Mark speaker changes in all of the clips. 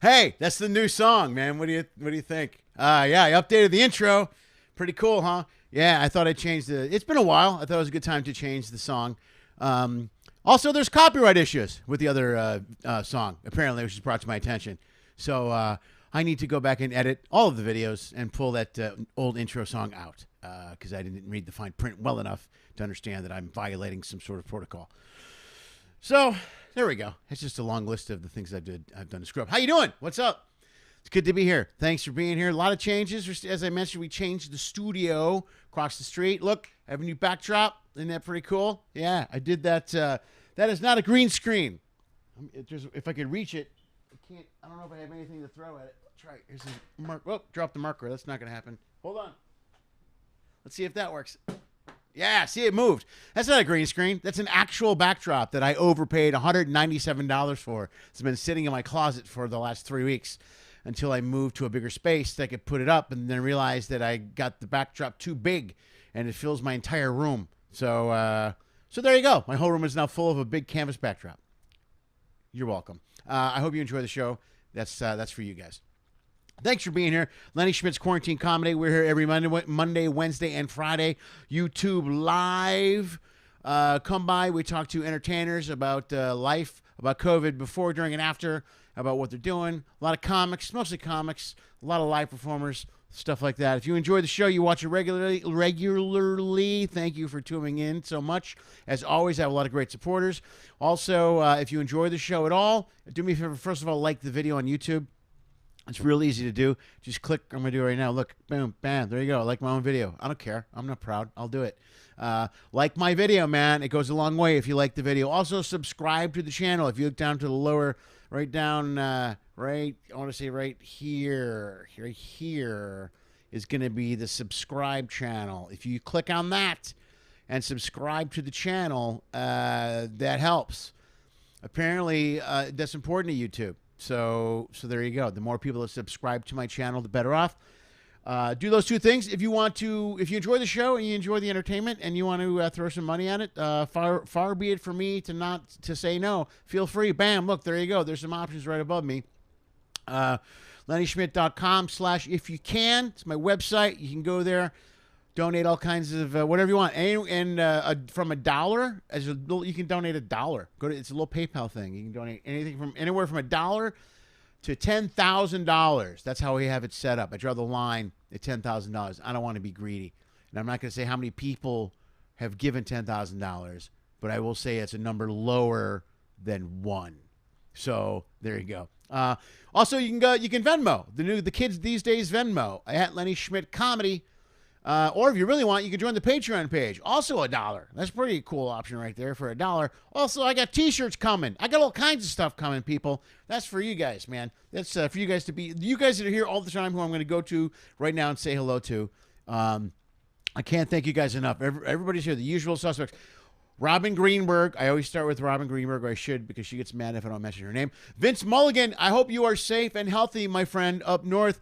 Speaker 1: Hey, that's the new song, man. What do you think? Yeah, I updated the intro. Pretty cool, huh? Yeah, I thought I changed the. It's been a while. I thought it was a good time to change the song. Also, there's copyright issues with the other song, apparently, which is brought to my attention. So I need to go back and edit all of the videos and pull that old intro song out because I didn't read the fine print well enough to understand that I'm violating some sort of protocol. So there we go. It's just a long list of the things I've done to screw up. How you doing? What's up? It's good to be here. Thanks for being here. A lot of changes. As I mentioned, we changed the studio across the street. Look, I have a new backdrop. Isn't that pretty cool? Yeah, I did that. That is not a green screen. If I could reach it, I can't. I don't know if I have anything to throw at it. Try. Here's a mark. Oh, drop the marker. That's not going to happen. Hold on. Let's see if that works. Yeah, see, it moved. That's not a green screen. That's an actual backdrop that I overpaid $197 for. It's been sitting in my closet for the last 3 weeks until I moved to a bigger space that I could put it up, and then realized that I got the backdrop too big, and it fills my entire room. So there you go. My whole room is now full of a big canvas backdrop. You're welcome. I hope you enjoy the show. That's for you guys. Thanks for being here. Lenny Schmidts Quarantine Comedy. We're here every Monday, Wednesday, and Friday. YouTube Live. Come by. We talk to entertainers about life, about COVID before, during, and after, about what they're doing. A lot of comics, mostly comics. A lot of live performers, stuff like that. If you enjoy the show, you watch it regularly. Thank you for tuning in so much. As always, I have a lot of great supporters. Also, if you enjoy the show at all, do me a favor. First of all, like the video on YouTube. It's real easy to do. Just click. I'm going to do it right now. Look, boom, bam. There you go. I like my own video. I don't care. I'm not proud. I'll do it. Like my video, man. It goes a long way if you like the video. Also, subscribe to the channel. If you look down to the lower, right down, I want to say right here. Right here is going to be the subscribe channel. If you click on that and subscribe to the channel, that helps. Apparently, that's important to YouTube. So there you go. The more people that subscribe to my channel, the better off. Do those two things. If you enjoy the show and you enjoy the entertainment and you want to throw some money at it, far be it for me to say no. Feel free. Bam. Look, there you go. There's some options right above me. LennySchmidt.com/if you can. It's my website. You can go there. Donate all kinds of whatever you want, and from $1 you can donate $1. It's a little PayPal thing. You can donate anything from anywhere from $1 to $10,000. That's how we have it set up. I draw the line at $10,000. I don't want to be greedy, and I'm not going to say how many people have given $10,000, but I will say it's a number lower than 1. So there you go. Also, you can Venmo. The kids these days Venmo at Lenny Schmidt Comedy. Or if you really want, you can join the Patreon page. Also $1. That's a pretty cool option right there for $1. Also, I got T-shirts coming. I got all kinds of stuff coming, people. That's for you guys, man. That's for you guys to be. You guys that are here all the time, who I'm going to go to right now and say hello to. I can't thank you guys enough. Everybody's here. The usual suspects. Robin Greenberg. I always start with Robin Greenberg, or I should, because she gets mad if I don't mention her name. Vince Mulligan. I hope you are safe and healthy, my friend, up north.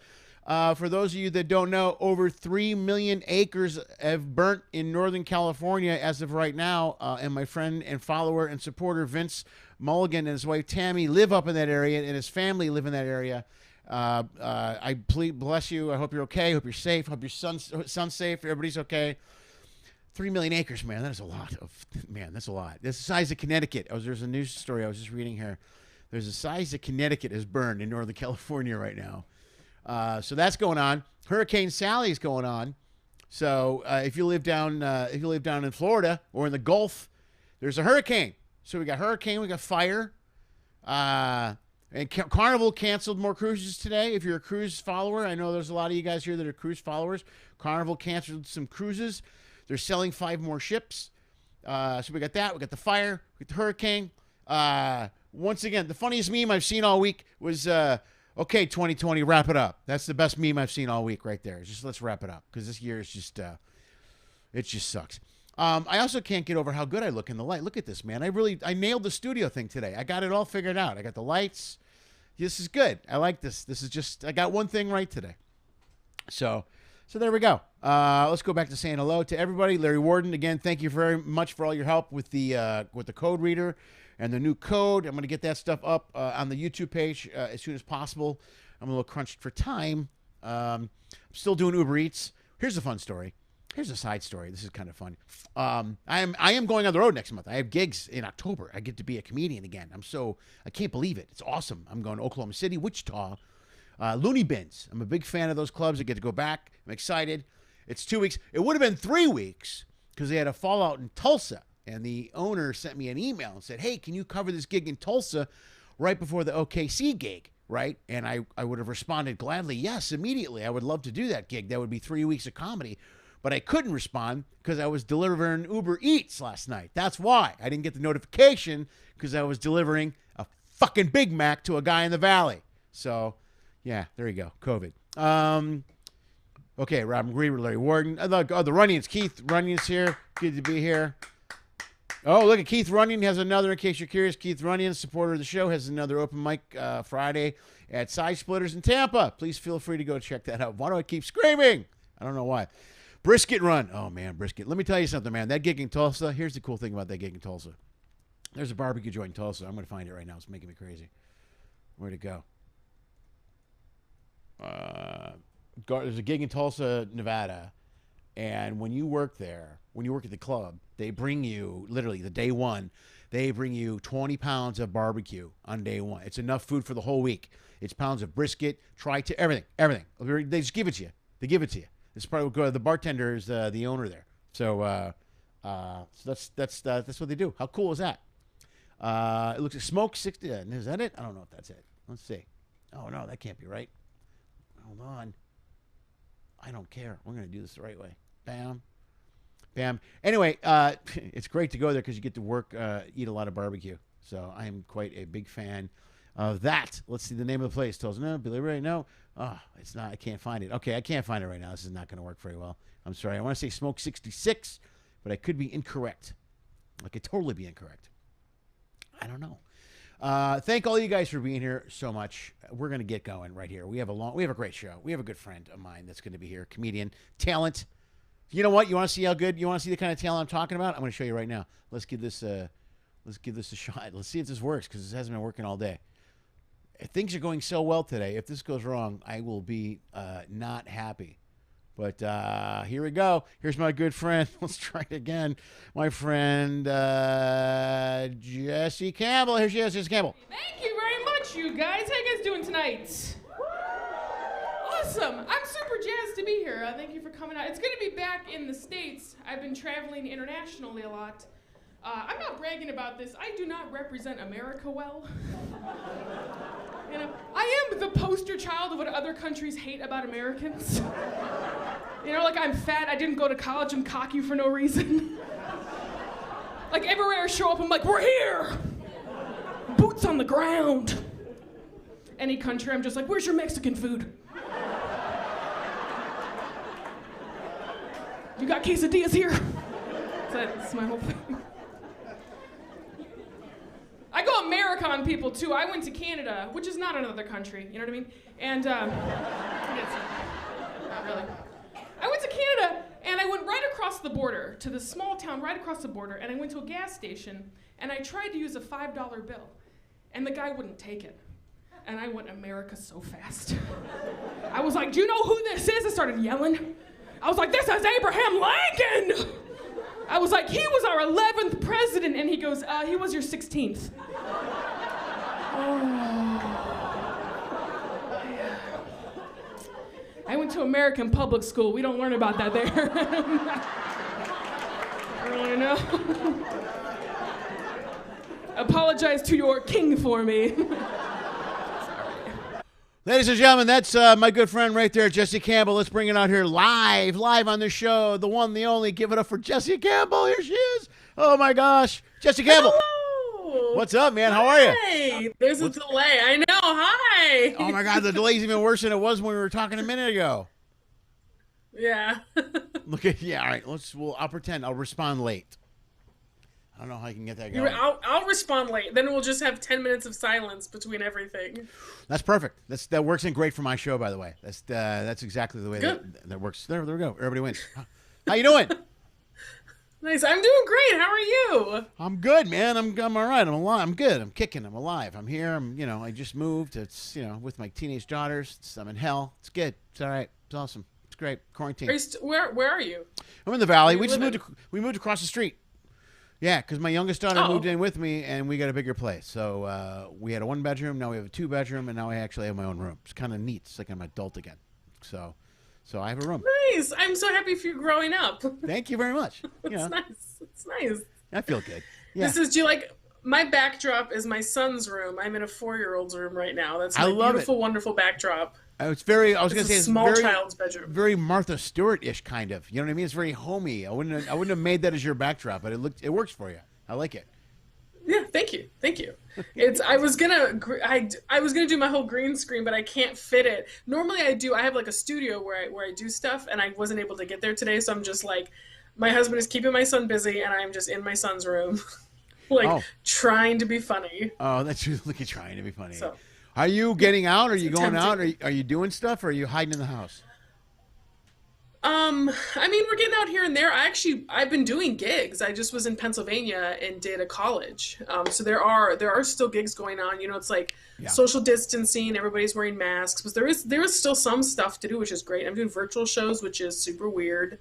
Speaker 1: For those of you that don't know, over 3 million acres have burnt in Northern California as of right now. And my friend and follower and supporter Vince Mulligan and his wife Tammy live up in that area, and his family live in that area. I bless you. I hope you're okay. Hope you're safe. Hope your son's safe. Everybody's okay. 3 million acres, man. That is a lot. That's a lot. That's the size of Connecticut. There's a news story I was just reading here. There's the size of Connecticut is burned in Northern California right now. So that's going on. Hurricane Sally is going on. So if you live down in Florida or in the Gulf, there's a hurricane. So we got hurricane, we got fire. And Carnival canceled more cruises today. If you're a cruise follower, I know there's a lot of you guys here that are cruise followers. Carnival canceled some cruises. They're selling 5 more ships. So we got that. We got the fire. We got the hurricane. Once again, the funniest meme I've seen all week was, okay, 2020, wrap it up. That's the best meme I've seen all week right there. Just let's wrap it up, because this year is just, it just sucks. I also can't get over how good I look in the light. Look at this, man. I nailed the studio thing today. I got it all figured out. I got the lights. This is good. I like this. This is just, I got one thing right today. So there we go. Let's go back to saying hello to everybody. Larry Warden, again, thank you very much for all your help with the code reader. and the new code. I'm going to get that stuff up on the YouTube page as soon as possible. I'm a little crunched for time. I'm still doing Uber Eats. Here's a fun story. Here's a side story. This is kind of fun. I am going on the road next month. I have gigs in October. I get to be a comedian again. I can't believe it. It's awesome. I'm going to Oklahoma City, Wichita, Looney Bins. I'm a big fan of those clubs. I get to go back. I'm excited. It's 2 weeks. It would have been 3 weeks because they had a fallout in Tulsa. And the owner sent me an email and said, hey, can you cover this gig in Tulsa right before the OKC gig, right? And I would have responded gladly, yes, immediately. I would love to do that gig. That would be 3 weeks of comedy. But I couldn't respond because I was delivering Uber Eats last night. That's why. I didn't get the notification because I was delivering a fucking Big Mac to a guy in the valley. So, yeah, there you go. COVID. Okay, Robin Grieber, Larry Warden. The Runyons. Keith Runyons here. Good to be here. Oh, look at Keith Runyon has another, in case you're curious, Keith Runyon, supporter of the show, has another open mic Friday at Side Splitters in Tampa. Please feel free to go check that out. Why do I keep screaming? I don't know why. Brisket Run. Oh, man, brisket. Let me tell you something, man. That gig in Tulsa, here's the cool thing about that gig in Tulsa. There's a barbecue joint in Tulsa. I'm going to find it right now. It's making me crazy. Where'd it go? There's a gig in Tulsa, Nevada. And when you work there, when you work at the club, they bring you, literally, the day one, they bring you 20 pounds of barbecue on day one. It's enough food for the whole week. It's pounds of brisket, everything. They just give it to you. They give it to you. It's probably the bartender is the owner there. So that's what they do. How cool is that? It looks like Smoke 60. Is that it? I don't know if that's it. Let's see. Oh, no, that can't be right. Hold on. I don't care. We're going to do this the right way. Bam. Bam. Anyway, it's great to go there because you get to work, eat a lot of barbecue. So I am quite a big fan of that. Let's see the name of the place. Tells no, Billy Ray. No. Oh, it's not. I can't find it. Okay, I can't find it right now. This is not going to work very well. I'm sorry. I want to say Smoke 66, but I could be incorrect. I could totally be incorrect. I don't know. Thank all you guys for being here so much. We're going to get going right here. We have a great show. We have a good friend of mine that's going to be here, comedian, talent. You know what? You want to see how good? You want to see the kind of talent I'm talking about? I'm going to show you right now. Let's give this a shot. Let's see if this works because this hasn't been working all day. Things are going so well today. If this goes wrong, I will be not happy. But here we go. Here's my good friend. Let's try it again. My friend Jessi Campbell. Here she is, Jessi Campbell.
Speaker 2: Thank you very much, you guys. How you guys doing tonight? Awesome. I'm super jazzed to be here. Thank you for coming out. It's good to be back in the States. I've been traveling internationally a lot. I'm not bragging about this. I do not represent America well. You know, I am the poster child of what other countries hate about Americans. You know, like I'm fat, I didn't go to college, I'm cocky for no reason. Like everywhere I show up, I'm like, we're here! Boots on the ground. Any country, I'm just like, where's your Mexican food? You got quesadillas here? That's my whole thing. I go America on people too. I went to Canada, which is not another country, you know what I mean? And, not really. I went to Canada, and I went right across the border to this small town right across the border, and I went to a gas station, and I tried to use a $5 bill, and the guy wouldn't take it. And I went America so fast. I was like, do you know who this is? I started yelling. I was like, this is Abraham Lincoln! I was like, he was our 11th president, and he goes, he was your 16th. I went to American public school. We don't learn about that there. I don't want to know. Apologize to your king for me.
Speaker 1: Ladies and gentlemen, that's my good friend right there, Jessi Campbell. Let's bring it out here live on the show. The one, the only. Give it up for Jessi Campbell. Here she is. Oh, my gosh. Jessi Campbell.
Speaker 3: Hello.
Speaker 1: What's up, man? How are you?
Speaker 3: Hey, there's a delay. I know. Hi.
Speaker 1: Oh, my God. The delay's even worse than it was when we were talking a minute ago.
Speaker 3: Yeah.
Speaker 1: Look at, yeah, all right. I'll pretend. I'll respond late. I don't know how I can get that going.
Speaker 3: I'll respond late. Then we'll just have 10 minutes of silence between everything.
Speaker 1: That's perfect. That works in great for my show, by the way. That's exactly the way that works. There we go. Everybody wins. How you doing?
Speaker 3: Nice. I'm doing great. How are you?
Speaker 1: I'm good, man. I'm all right. I'm alive. I'm good. I'm kicking. I'm alive. I'm here. I just moved. It's, with my teenage daughters. I'm in hell. It's good. It's all right. It's awesome. It's great. Quarantine.
Speaker 3: Are you where are you?
Speaker 1: I'm in the valley.
Speaker 3: Where you
Speaker 1: We moved across the street. Yeah, because my youngest daughter moved in with me, and we got a bigger place. So we had a 1-bedroom. Now we have a 2-bedroom, and now I actually have my own room. It's kind of neat. It's like I'm an adult again. So I have a room.
Speaker 3: Nice. I'm so happy for you growing up.
Speaker 1: Thank you very much.
Speaker 3: It's nice. It's nice.
Speaker 1: I feel good. Yeah.
Speaker 3: Do you like my backdrop is my son's room. I'm in a 4-year-old's room right now. That's my beautiful, wonderful backdrop.
Speaker 1: It's very. I was going to say,
Speaker 3: it's small child's bedroom.
Speaker 1: Very Martha Stewart-ish kind of. You know what I mean? It's very homey. I wouldn't have made that as your backdrop, but it works for you. I like it.
Speaker 3: Yeah, thank you. I was gonna do my whole green screen, but I can't fit it. Normally I do. I have like a studio where I do stuff, and I wasn't able to get there today, so I'm just like, my husband is keeping my son busy, and I'm just in my son's room, trying to be funny.
Speaker 1: Oh, that's you looking trying to be funny.
Speaker 3: So,
Speaker 1: are you getting out? Are you going out? Are you doing stuff? Or are you hiding in the house?
Speaker 3: I mean, we're getting out here and there. I've been doing gigs. I just was in Pennsylvania and did a college. So there are still gigs going on. It's like social distancing. Everybody's wearing masks, but there is still some stuff to do, which is great. I'm doing virtual shows, which is super weird.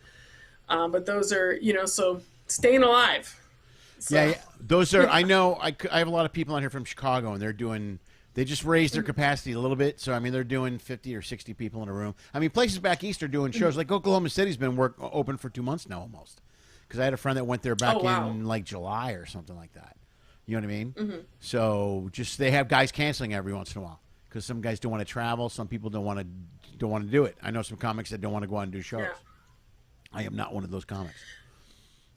Speaker 3: But those are, so staying alive. So.
Speaker 1: Yeah, those are. I know. I have a lot of people out here from Chicago, and they just raised their capacity a little bit. So, I mean, they're doing 50 or 60 people in a room. I mean, places back east are doing shows. Like Oklahoma City's been open for 2 months now almost. Because I had a friend that went there back in like July or something like that. You know what I mean? Mm-hmm. So they have guys canceling every once in a while. Because some guys don't want to travel. Some people don't want to do it. I know some comics that don't want to go out and do shows. Yeah. I am not one of those comics.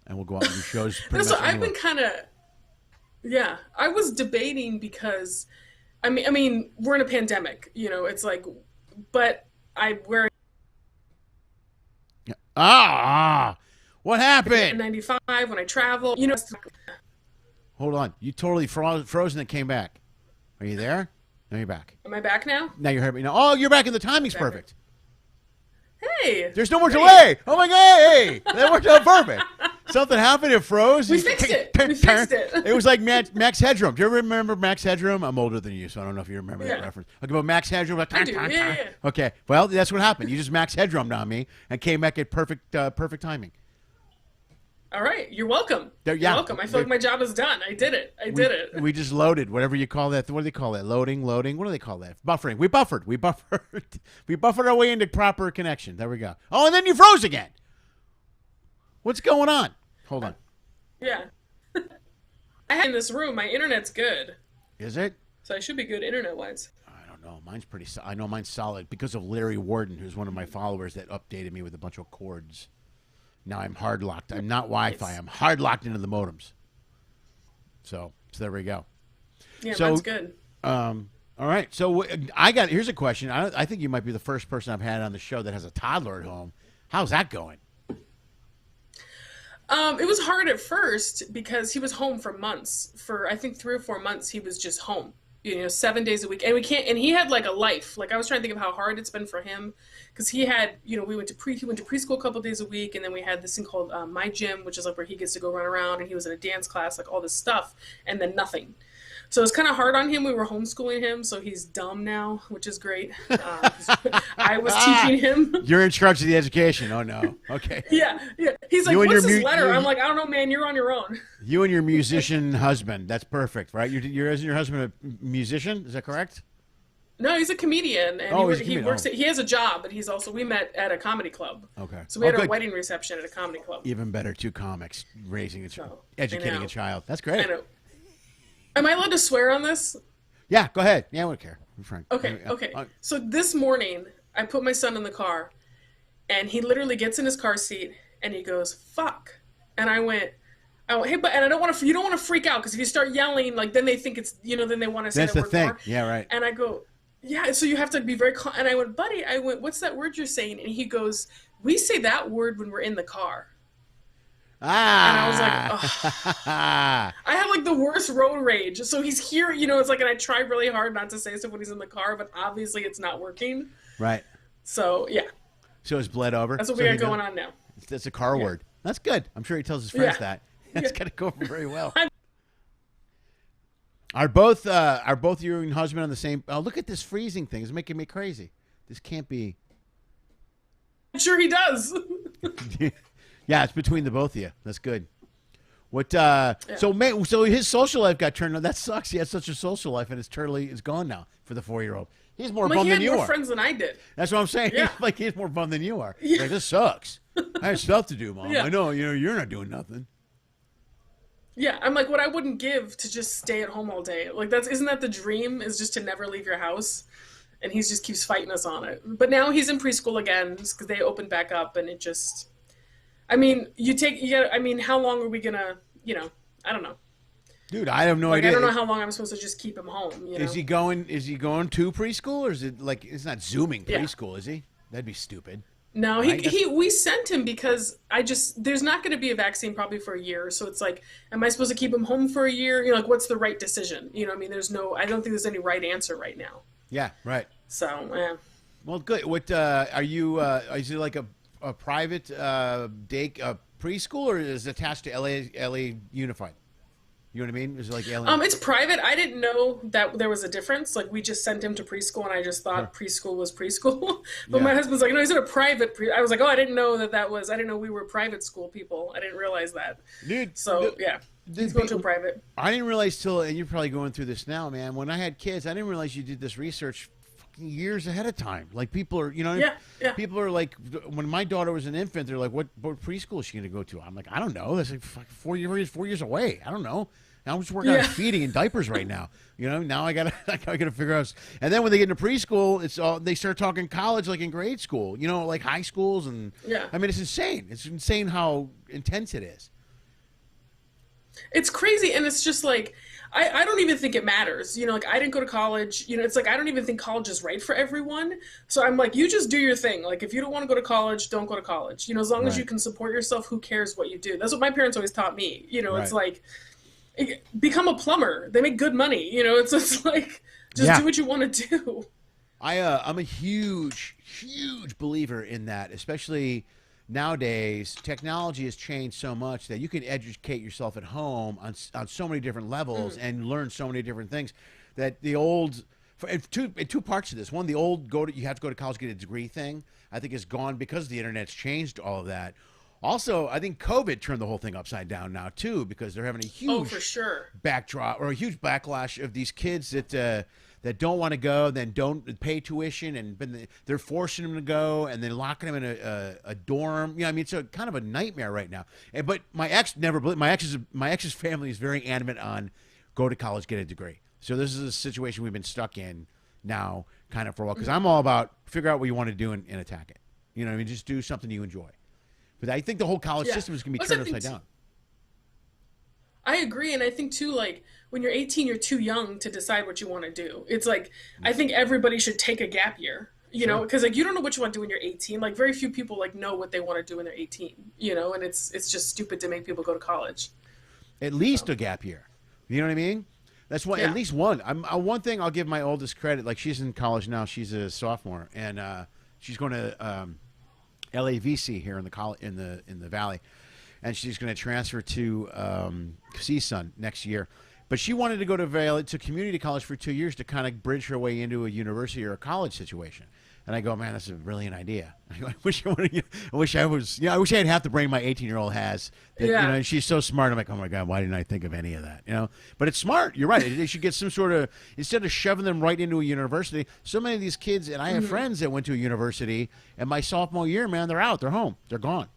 Speaker 1: And we'll go out and do shows pretty much anywhere.
Speaker 3: I've been kind of... Yeah. I was debating because... I mean, we're in a pandemic, it's like, but I wear.
Speaker 1: What happened?
Speaker 3: 95 when I travel,
Speaker 1: Hold on. You totally frozen and came back. Are you there? No, you're back.
Speaker 3: Am I back now?
Speaker 1: Now you're me. Oh, you're back and the timing's perfect.
Speaker 3: Hey.
Speaker 1: There's no more delay. Oh my God. Hey, that worked out perfect. Something happened. It froze.
Speaker 3: We fixed it.
Speaker 1: It was like Max Headroom. Do you ever remember Max Headroom? I'm older than you, so I don't know if you remember that reference. Okay, about Max Headroom.
Speaker 3: I do. Yeah.
Speaker 1: Okay. Well, that's what happened. You just Max Headroomed on me and came back at perfect timing.
Speaker 3: All right. You're welcome. You're welcome. I feel like my job is done. I did it.
Speaker 1: We just loaded, whatever you call that. What do they call that? Loading. What do they call that? Buffering. We buffered. We buffered our way into proper connection. There we go. Oh, and then you froze again. What's going on? Hold on.
Speaker 3: Yeah. I have in this room. My internet's good.
Speaker 1: Is it?
Speaker 3: So I should be good internet-wise.
Speaker 1: I don't know. Mine's pretty. I know mine's solid because of Larry Warden, who's one of my followers that updated me with a bunch of cords. Now I'm hard locked. I'm not Wi-Fi. I'm hard locked into the modems. So there we go.
Speaker 3: Yeah, mine's good.
Speaker 1: All right. So here's a question. I think you might be the first person I've had on the show that has a toddler at home. How's that going?
Speaker 3: It was hard at first because he was home for months. For I think 3 or 4 months, he was just home. 7 days a week, and he had like a life. Like I was trying to think of how hard it's been for him, because he had, he went to preschool a couple days a week, and then we had this thing called My Gym, which is like where he gets to go run around, and he was in a dance class, like all this stuff, and then nothing. So it's kind of hard on him. We were homeschooling him, so he's dumb now, which is great. I was teaching him.
Speaker 1: You're in charge of the education. Oh, no. Okay.
Speaker 3: Yeah. He's like, what's this letter? I'm like, I don't know, man. You're on your own.
Speaker 1: You and your musician husband. That's perfect, right? You're your husband a musician? Is that correct?
Speaker 3: No, he's a comedian. And he works. He has a job, but he's also. We met at a comedy club.
Speaker 1: Okay.
Speaker 3: So we had our wedding reception at a comedy club.
Speaker 1: Even better, 2 comics raising educating a child. That's great.
Speaker 3: I know. Am I allowed to swear on this?
Speaker 1: Yeah, go ahead. Yeah, I don't care. I'm fine.
Speaker 3: Okay. So this morning, I put my son in the car, and he literally gets in his car seat, and he goes, "Fuck," and I went, "Hey, but," and I don't want to. You don't want to freak out, because if you start yelling, like then they think it's, then they want to say that word more. That's the thing.
Speaker 1: Yeah, right.
Speaker 3: And I go, "Yeah," so you have to be very calm. And I went, "Buddy," "What's that word you're saying?" And he goes, "We say that word when we're in the car." And I was like, oh. I have like the worst road rage. So he's here, it's like, and I try really hard not to say stuff when he's in the car, but obviously it's not working.
Speaker 1: Right.
Speaker 3: So, yeah.
Speaker 1: So it's bled over?
Speaker 3: That's what we got going on now.
Speaker 1: That's a car word. That's good. I'm sure he tells his friends
Speaker 3: Yeah.
Speaker 1: that. That's gonna go over very well. Are both you and husband on the same? Oh, look at this freezing thing. It's making me crazy. This can't be.
Speaker 3: I'm sure he does.
Speaker 1: Yeah, it's between the both of you. That's good. What? So his social life got turned on. That sucks. He had such a social life, and it's totally is gone now for the 4-year-old. He's more bummed than you are.
Speaker 3: He had more friends than I did.
Speaker 1: That's what I'm saying.
Speaker 3: Yeah.
Speaker 1: He's more bummed than you are. Like, this sucks. I have stuff to do, Mom.
Speaker 3: Yeah.
Speaker 1: I know. You're not doing nothing.
Speaker 3: Yeah, I'm like, what I wouldn't give to just stay at home all day. Like, isn't that the dream? Is just to never leave your house, and he just keeps fighting us on it. But now he's in preschool again because they opened back up, and it just. I mean, how long are we gonna? I don't know.
Speaker 1: Dude, I have no idea.
Speaker 3: I don't know how long I'm supposed to just keep him home.
Speaker 1: Is he going to preschool, or is it like it's not Zooming preschool? Is he? That'd be stupid.
Speaker 3: No, we sent him because there's not going to be a vaccine probably for a year. So it's like, am I supposed to keep him home for a year? Like, what's the right decision? I mean, I don't think there's any right answer right now.
Speaker 1: Yeah, right.
Speaker 3: So, yeah.
Speaker 1: Well, good. What are you? Is it like a private day preschool, or is it attached to LA Unified? You know what I mean? Is it like LA?
Speaker 3: It's private. I didn't know that there was a difference. Like, we just sent him to preschool, and I just thought preschool was preschool. But my husband's like, no, he's in a private. I was like, oh, I didn't know that was. I didn't know we were private school people. I didn't realize that.
Speaker 1: Dude.
Speaker 3: So yeah, he's going to a private.
Speaker 1: I didn't realize and you're probably going through this now, man. When I had kids, I didn't realize you did this research years ahead of time. Like, people are, people are like, when my daughter was an infant, they're like, what preschool is she going to go to? I'm like, I don't know. That's like 4 years away. I don't know. I'm just working on feeding and diapers right now. Now I gotta figure out. And then when they get into preschool, it's all they start talking college like in grade school. Like high schools and I mean, it's insane. It's insane how intense it is.
Speaker 3: It's crazy, and it's just like I don't even think it matters. Like, I didn't go to college. It's like I don't even think college is right for everyone. So I'm like, you just do your thing. Like, if you don't want to go to college, don't go to college. As long as you can support yourself, who cares what you do? That's what my parents always taught me. It's like, become a plumber. They make good money. It's just like, just do what you want to do.
Speaker 1: I'm a huge believer in that, especially nowadays. Technology has changed so much that you can educate yourself at home on so many different levels and learn so many different things that the old in two parts of this. One, the old you have to go to college to get a degree thing, I think is gone because the internet's changed all of that. Also, I think COVID turned the whole thing upside down now too, because they're having a huge
Speaker 3: for sure
Speaker 1: backdrop or a huge backlash of these kids that don't want to go, then don't pay tuition, and they're forcing them to go, and then locking them in a dorm. I mean, it's kind of a nightmare right now. But my ex's family is very adamant on go to college, get a degree. So this is a situation we've been stuck in now, kind of for a while, because I'm all about figure out what you want to do and attack it. I mean, just do something you enjoy. But I think the whole college system is going to be turned upside down.
Speaker 3: I agree, and I think too, like, when you're 18, you're too young to decide what you want to do. It's like, I think everybody should take a gap year, because like, you don't know what you want to do when you're 18. Like, very few people like know what they want to do when they're 18, and it's just stupid to make people go to college.
Speaker 1: At least a gap year. You know what I mean? That's what. At least one. One thing I'll give my oldest credit. Like, she's in college now. She's a sophomore, and she's going to LAVC here in the Valley, and she's going to transfer to CSUN next year. But she wanted to go to community college for 2 years to kind of bridge her way into a university or a college situation. And I go, man, that's a brilliant idea. I wish I had half the brain my 18-year-old has. That, and she's so smart. I'm like, oh my God, why didn't I think of any of that? But it's smart. You're right. They should get some sort of, instead of shoving them right into a university. So many of these kids, and I have friends that went to a university, and my sophomore year, man, they're out, they're home, they're gone.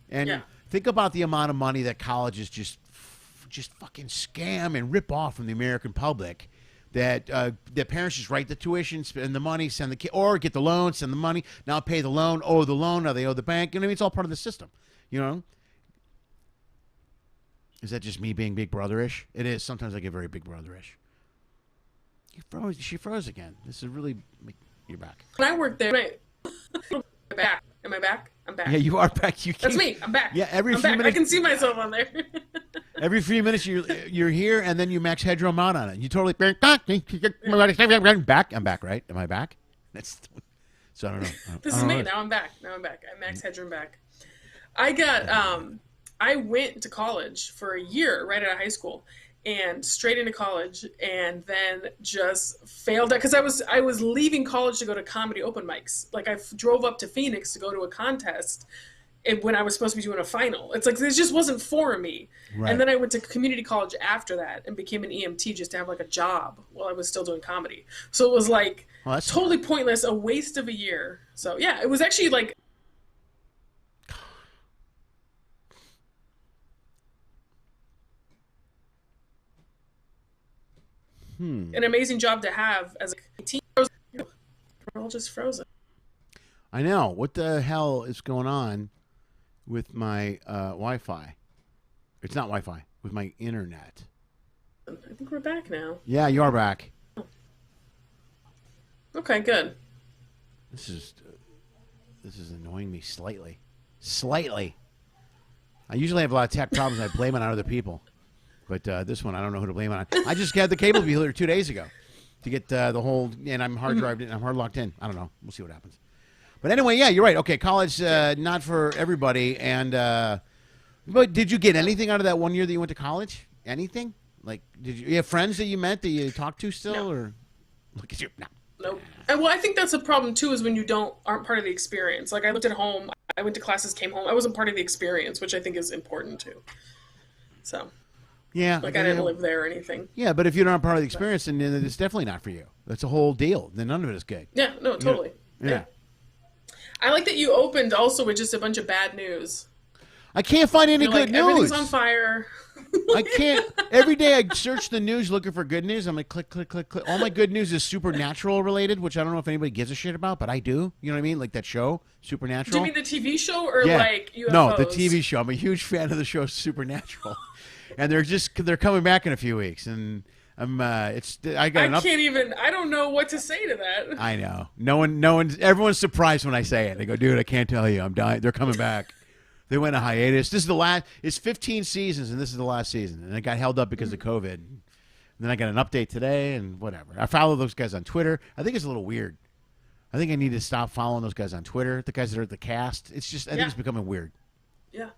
Speaker 1: And think about the amount of money that colleges just fucking scam and rip off from the American public. That parents just write the tuition, spend the money, send the kid, or get the loan, send the money, now pay the loan, owe the loan, now they owe the bank. You know what I mean? It's all part of the system. Is that just me being Big Brother-ish? It is. Sometimes I get very Big Brother-ish. She froze again. This is really, you're back.
Speaker 3: When I worked there, back. Am I back? I'm back.
Speaker 1: Yeah, you are back.
Speaker 3: That's me. I'm back.
Speaker 1: Yeah, every
Speaker 3: few
Speaker 1: minutes.
Speaker 3: I can see myself on there.
Speaker 1: Every few minutes you're here, and then you max headroom out on it. You totally back. I'm back, right? Am I back? So I don't know.
Speaker 3: This is me. Now I'm back. I max headroom back. I got I went to college for a year right out of high school and straight into college and then just failed it because I was leaving college to go to comedy open mics. Like I drove up to Phoenix to go to a contest and when I was supposed to be doing a final. It's like this just wasn't for me.
Speaker 1: Right.
Speaker 3: And then I went to community college after that and became an EMT just to have like a job while I was still doing comedy. So it was like totally pointless, a waste of a year. So yeah, it was actually like an amazing job to have as a teen. We're all just frozen.
Speaker 1: I know. What the hell is going on with my Wi-Fi? It's not Wi-Fi. With my internet.
Speaker 3: I think we're back now.
Speaker 1: Yeah, you are back.
Speaker 3: Okay, good.
Speaker 1: This is annoying me slightly. Slightly. I usually have a lot of tech problems. I blame it on other people. But this one, I don't know who to blame it on. I just had the cable here 2 days ago to get the whole, and I'm hard drived in. I'm hard locked in. I don't know. We'll see what happens. But anyway, yeah, you're right. Okay, college, not for everybody. And but did you get anything out of that 1 year that you went to college? Anything? Like, did you have friends that you met that you talk to still,
Speaker 3: No.
Speaker 1: or look at you? No.
Speaker 3: Nope. And well, I think that's a problem too, is when you aren't part of the experience. Like I lived at home, I went to classes, came home. I wasn't part of the experience, which I think is important too. So.
Speaker 1: Yeah.
Speaker 3: Like I didn't live there or anything.
Speaker 1: Yeah, but if you're not part of the experience, then it's definitely not for you. That's a whole deal. Then none of it is good.
Speaker 3: Yeah, no, totally.
Speaker 1: Yeah.
Speaker 3: I like that you opened also with just a bunch of bad news.
Speaker 1: I can't find any
Speaker 3: You're
Speaker 1: good
Speaker 3: like,
Speaker 1: news.
Speaker 3: everything's on fire.
Speaker 1: I can't. Every day I search the news looking for good news. I'm like, click, click, click, click. All my good news is supernatural related, which I don't know if anybody gives a shit about, but I do. You know what I mean? Like that show, Supernatural.
Speaker 3: Do you mean the TV show or
Speaker 1: Yeah.
Speaker 3: like UFOs?
Speaker 1: No, the TV show. I'm a huge fan of the show Supernatural, and they're coming back in a few weeks, and I
Speaker 3: don't know what to say to that.
Speaker 1: I know. Everyone's surprised when I say it. They go, dude, I can't tell you. I'm dying. They're coming back. They went on hiatus. This is the last. It's 15 seasons, and this is the last season. And it got held up because of COVID. And then I got an update today, and whatever. I follow those guys on Twitter. I think it's a little weird. I think I need to stop following those guys on Twitter. The guys that are at the cast. It's just. I think it's becoming weird.
Speaker 3: Yeah.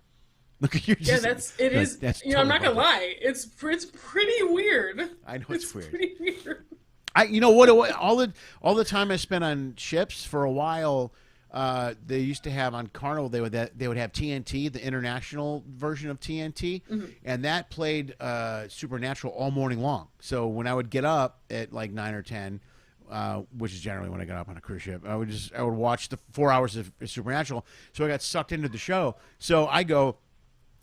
Speaker 1: Look at you.
Speaker 3: Yeah, it is.
Speaker 1: That's
Speaker 3: I'm not
Speaker 1: totally
Speaker 3: gonna lie. It's pretty weird.
Speaker 1: I know it's weird.
Speaker 3: Pretty weird.
Speaker 1: You know what? All the time I spent on ships for a while. They used to have on Carnival. They would have TNT, the international version of TNT, and that played Supernatural all morning long. So when I would get up at like 9 or 10, which is generally when I got up on a cruise ship, I would watch the 4 hours of Supernatural. So I got sucked into the show. So I go,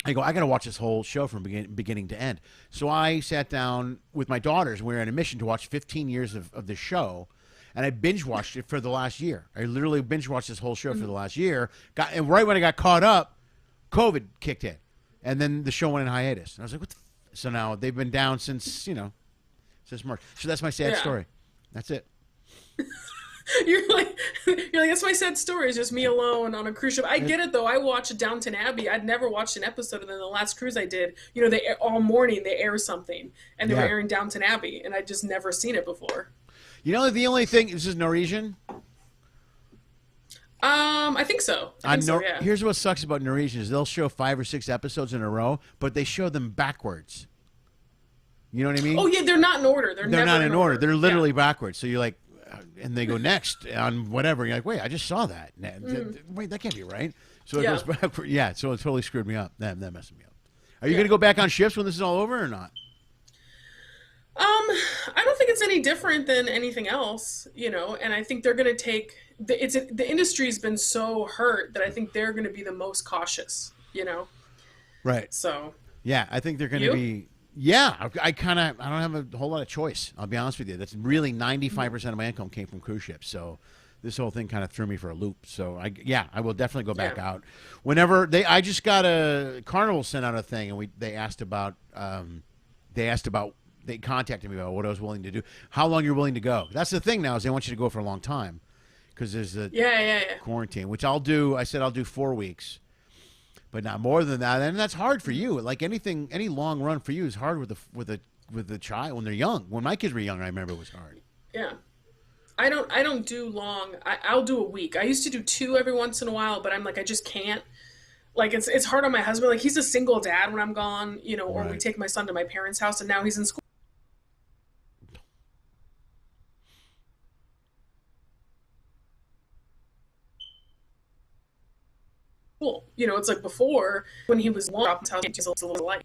Speaker 1: I got to watch this whole show from beginning to end. So I sat down with my daughters. We were on a mission to watch 15 years of the show. And I binge watched it for the last year. I literally binge watched this whole show for the last year. And right when I got caught up, COVID kicked in, and then the show went in hiatus. And I was like, "What?" So now they've been down since since March. So that's my sad story. That's it.
Speaker 3: You're like, that's my sad story. It's just me alone on a cruise ship. I get it though. I watched Downton Abbey. I'd never watched an episode, and then the last cruise I did, all morning they air something, and they were airing Downton Abbey, and I'd just never seen it before.
Speaker 1: You know, the only thing, this is Norwegian?
Speaker 3: I think so. Yeah.
Speaker 1: Here's what sucks about Norwegian is they'll show 5 or 6 episodes in a row, but they show them backwards. You know what I mean?
Speaker 3: Oh, yeah, they're not in order. They're
Speaker 1: not
Speaker 3: never
Speaker 1: in order. They're literally backwards. So you're like, and they go next on whatever. You're like, wait, I just saw that. Wait, that can't be right. So it goes backward. Yeah, so it totally screwed me up. That messed me up. Are you going to go back on ships when this is all over or not?
Speaker 3: I don't think it's any different than anything else, and I think they're going to take the industry's been so hurt that I think they're going to be the most cautious,
Speaker 1: Right.
Speaker 3: So,
Speaker 1: yeah, I think they're going to be, I don't have a whole lot of choice. I'll be honest with you. That's really 95% of my income came from cruise ships. So this whole thing kind of threw me for a loop. So I will definitely go back out whenever I just got a Carnival sent out a thing and they contacted me about what I was willing to do, how long you're willing to go. That's the thing now is they want you to go for a long time because there's a quarantine, which I'll do. I said I'll do 4 weeks, but not more than that. And that's hard for you. Like any long run for you is hard with the child when they're young. When my kids were young, I remember it was hard.
Speaker 3: Yeah. I don't do long. I'll do a week. I used to do 2 every once in a while, but I'm like, I just can't. Like it's hard on my husband. Like he's a single dad when I'm gone, you know, or we
Speaker 1: Right.
Speaker 3: take my son to my parents' house and now he's in school. You know, it's like before when he was one, his house was a little light.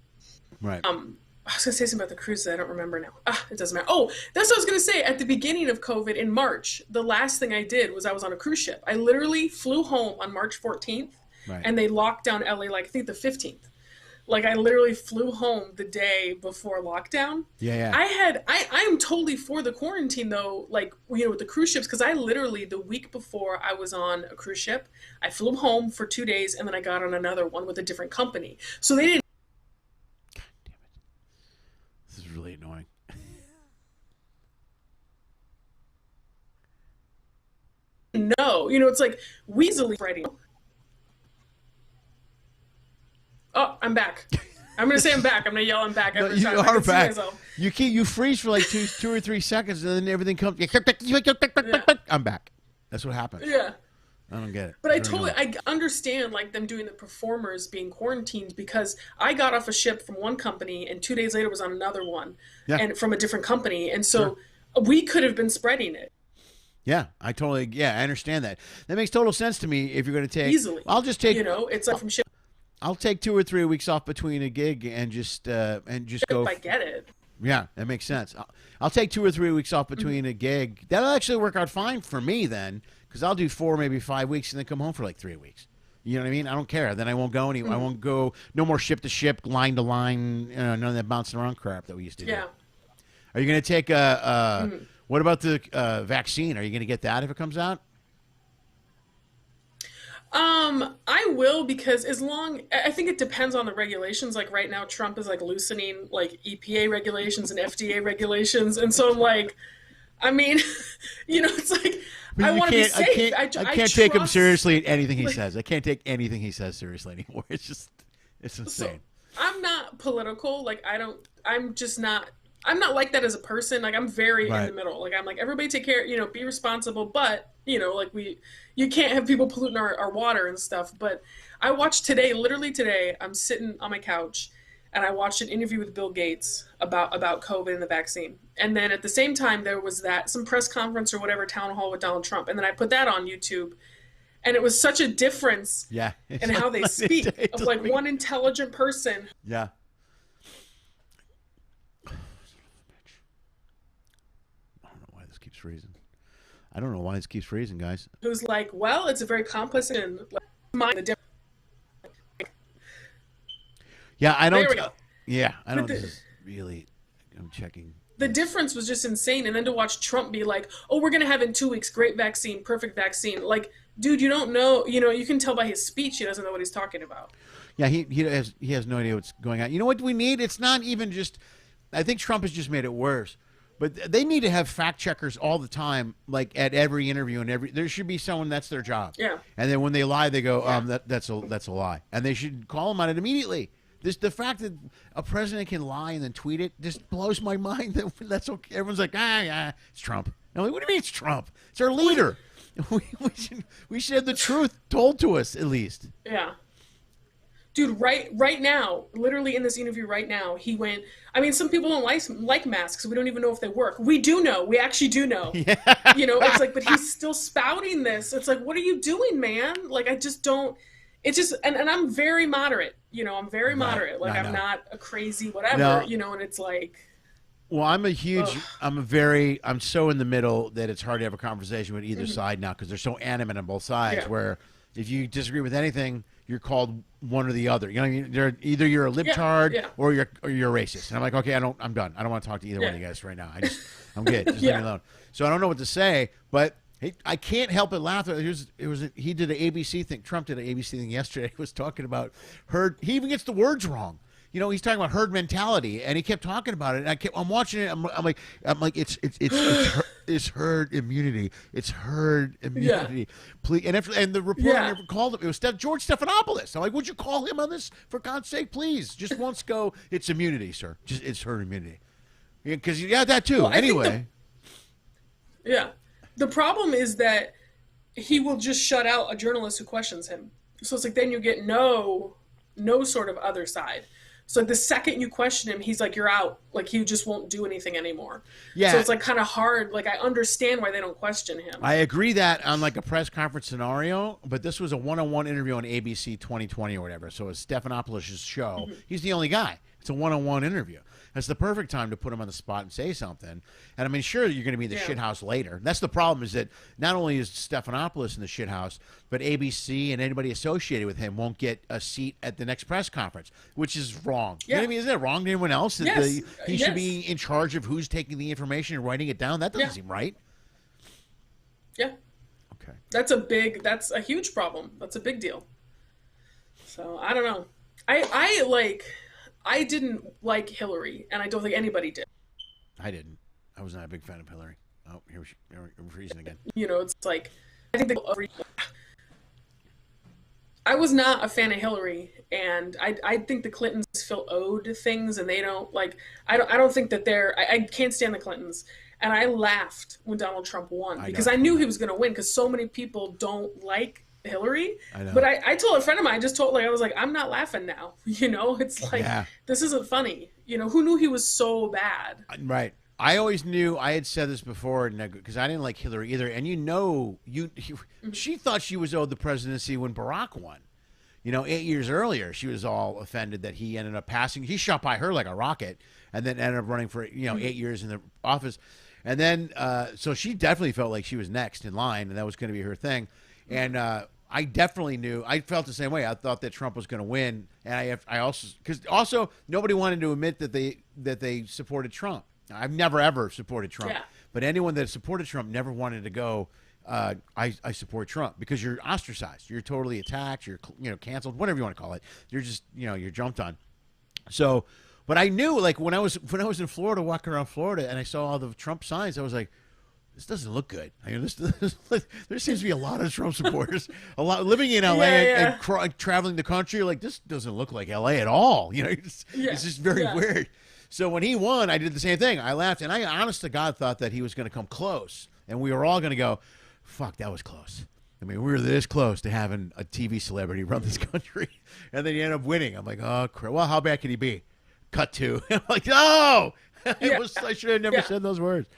Speaker 1: Right.
Speaker 3: I was gonna say something about the cruise that I don't remember now. It doesn't matter. Oh, that's what I was gonna say. At the beginning of COVID in March, the last thing I did was I was on a cruise ship. I literally flew home on March 14th,
Speaker 1: Right.
Speaker 3: and they locked down LA like I think the 15th. Like I literally flew home the day before lockdown.
Speaker 1: Yeah.
Speaker 3: I am totally for the quarantine though, like, you know, with the cruise ships, because I literally the week before I was on a cruise ship, I flew home for 2 days and then I got on another one with a different company. So they didn't
Speaker 1: God damn it. This is really annoying.
Speaker 3: know. You know, it's like weaselly spreading. Oh, I'm back. I'm gonna say I'm back. I'm gonna yell I'm back every
Speaker 1: You
Speaker 3: time. I
Speaker 1: are
Speaker 3: can see
Speaker 1: back.
Speaker 3: myself.
Speaker 1: You freeze for like two or 3 seconds, and then everything comes. I'm back. That's what happens.
Speaker 3: Yeah.
Speaker 1: I don't get it.
Speaker 3: But I
Speaker 1: It's very
Speaker 3: totally,
Speaker 1: annoying.
Speaker 3: I understand like them doing the performers being quarantined because I got off a ship from one company and 2 days later was on another one,
Speaker 1: Yeah.
Speaker 3: and from a different company, and so we could have been spreading it
Speaker 1: Yeah, I understand that. That makes total sense to me. If you're going to take,
Speaker 3: easily.
Speaker 1: I'll just take.
Speaker 3: You know, it's like from ship.
Speaker 1: I'll take 2 or 3 weeks off between a gig and just go.
Speaker 3: I get it.
Speaker 1: Yeah, that makes sense. I'll take 2 or 3 weeks off between a gig. That'll actually work out fine for me then, because I'll do 4, maybe 5 weeks, and then come home for like 3 weeks. You know what I mean? I don't care. Then I won't go I won't go. No more ship to ship, line to line. None of that bouncing around crap that we used to do.
Speaker 3: Yeah.
Speaker 1: Are you going to take What about the vaccine? Are you going to get that if it comes out?
Speaker 3: I will, because I think it depends on the regulations. Like right now, Trump is like loosening like EPA regulations and FDA regulations, and so I'm like, I mean, you know, it's like I want to be safe.
Speaker 1: I can't take him seriously at anything he says. I can't take anything he says seriously anymore. It's insane.
Speaker 3: So, I'm not political. Like I'm just not. I'm not like that as a person. Like I'm very in the middle. Like I'm like everybody take care. You know, be responsible, but you know, like you can't have people polluting our water and stuff. But I watched today, literally today, I'm sitting on my couch and I watched an interview with Bill Gates about COVID and the vaccine. And then at the same time, there was some press conference or whatever, town hall with Donald Trump. And then I put that on YouTube. And it was such a difference in how they speak of like one intelligent person.
Speaker 1: Yeah. I don't know why this keeps freezing, guys.
Speaker 3: Who's like, well, it's a very complex and mind the difference.
Speaker 1: Yeah, I don't.
Speaker 3: There we go.
Speaker 1: Yeah, I don't. This is really. I'm checking.
Speaker 3: The difference was just insane, and then to watch Trump be like, "Oh, we're gonna have in 2 weeks, great vaccine, perfect vaccine." Like, dude, you don't know. You know, you can tell by his speech he doesn't know what he's talking about.
Speaker 1: Yeah, he has no idea what's going on. You know what we need? It's not even just. I think Trump has just made it worse. But they need to have fact checkers all the time, like at every interview and there should be someone that's their job.
Speaker 3: Yeah.
Speaker 1: And then when they lie, they go, that's a lie, and they should call them on it immediately. The fact that a president can lie and then tweet it just blows my mind. That's okay. Everyone's like, it's Trump. I'm like, what do you mean it's Trump? It's our leader. We should have the truth told to us at least.
Speaker 3: Yeah. Dude, right now, literally in this interview right now, he went, I mean, some people don't like masks. We don't even know if they work. We do know. We actually do know. Yeah. You know, it's like, but he's still spouting this. It's like, what are you doing, man? Like, I just don't, it's just, and I'm very moderate. You know, I'm very moderate. Like, I'm not a crazy whatever, you know, and it's like.
Speaker 1: Well, I'm so in the middle that it's hard to have a conversation with either side now because they're so animate on both sides where if you disagree with anything, you're called one or the other. You know what I mean? Either you're a libtard or you're a racist. And I'm like, okay, I'm done. I don't want to talk to either one of you guys right now. I'm good. Just leave me alone. So I don't know what to say, but I can't help but laugh. He did an ABC thing. Trump did an ABC thing yesterday. He was talking about herd. He even gets the words wrong. You know, he's talking about herd mentality, and he kept talking about it. And I'm watching it. I'm like, it's herd immunity. It's herd immunity. Please, and the reporter never called him. It was George Stephanopoulos. I'm like, would you call him on this for God's sake, please? Just once go. It's immunity, sir. Just it's herd immunity. Because that too. Well, anyway.
Speaker 3: The problem is that he will just shut out a journalist who questions him. So it's like then you get no sort of other side. So the second you question him, he's like, you're out. Like he just won't do anything anymore.
Speaker 1: Yeah.
Speaker 3: So it's like kind of hard. Like I understand why they don't question him.
Speaker 1: I agree that on like a press conference scenario, but this was a one-on-one interview on ABC 2020 or whatever. So it's Stephanopoulos' show. He's the only guy. It's a one-on-one interview. That's the perfect time to put him on the spot and say something. And I mean, sure, you're going to be in the shithouse later. That's the problem, is that not only is Stephanopoulos in the shithouse, but ABC and anybody associated with him won't get a seat at the next press conference, which is wrong. You know what I mean? Isn't that wrong to anyone else? That he should be in charge of who's taking the information and writing it down? That doesn't seem right.
Speaker 3: Yeah.
Speaker 1: Okay.
Speaker 3: That's a huge problem. That's a big deal. So I don't know. I didn't like Hillary, and I don't think anybody did.
Speaker 1: I didn't. I was not a big fan of Hillary. Oh, here we're freezing again.
Speaker 3: You know, it's like, I think I was not a fan of Hillary, and I think the Clintons feel owed things, and they don't, like, I don't think that I can't stand the Clintons. And I laughed when Donald Trump won, because I knew he was going to win, because so many people don't like Hillary.
Speaker 1: I know.
Speaker 3: But I told a friend of mine, I was like, I'm not laughing now. You know, it's like, this isn't funny. You know, who knew he was so bad?
Speaker 1: Right. I always knew, I had said this before, because I didn't like Hillary either. And she thought she was owed the presidency when Barack won. You know, 8 years earlier, she was all offended that he ended up passing. He shot by her like a rocket, and then ended up running for 8 years in the office. And then, so she definitely felt like she was next in line, and that was going to be her thing. And I definitely knew. I felt the same way. I thought that Trump was going to win, and I also nobody wanted to admit that they supported Trump. I've never ever supported Trump, but anyone that supported Trump never wanted to go. I support Trump, because you're ostracized. You're totally attacked. You're canceled. Whatever you want to call it. You're just you're jumped on. So, but I knew, like, when I was in Florida, walking around Florida, and I saw all the Trump signs, I was like, this doesn't look good. I mean, there seems to be a lot of Trump supporters. A lot living in LA and traveling the country. Like, this doesn't look like LA at all. You know, it's just very weird. So when he won, I did the same thing. I laughed, and I, honest to God, thought that he was going to come close, and we were all going to go, "Fuck, that was close." I mean, we were this close to having a TV celebrity run this country, and then he ended up winning. I'm like, oh crap. Well, how bad could he be? Cut to. I'm like, no, I should have never said those words.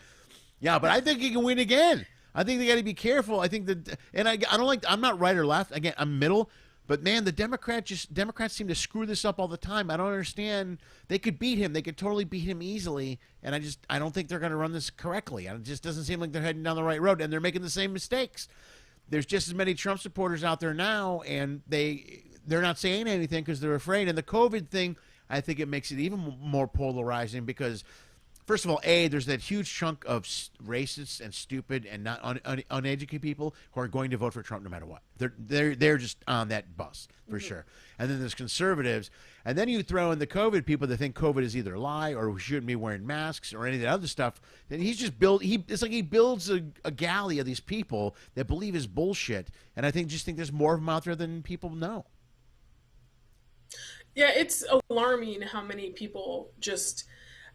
Speaker 1: Yeah, but I think he can win again. I think they got to be careful. I think that, and I don't like. I'm not right or left. Again, I'm middle. But man, the Democrats seem to screw this up all the time. I don't understand. They could beat him. They could totally beat him easily. And I don't think they're going to run this correctly. It just doesn't seem like they're heading down the right road. And they're making the same mistakes. There's just as many Trump supporters out there now, and they're not saying anything because they're afraid. And the COVID thing, I think it makes it even more polarizing because, first of all, there's that huge chunk of racists and stupid and not uneducated people who are going to vote for Trump no matter what. They're just on that bus for sure. And then there's conservatives, and then you throw in the COVID people that think COVID is either a lie or we shouldn't be wearing masks or any of that other stuff. And he's just it's like he builds a galley of these people that believe his bullshit. And I think there's more of them out there than people know.
Speaker 3: Yeah, it's alarming how many people just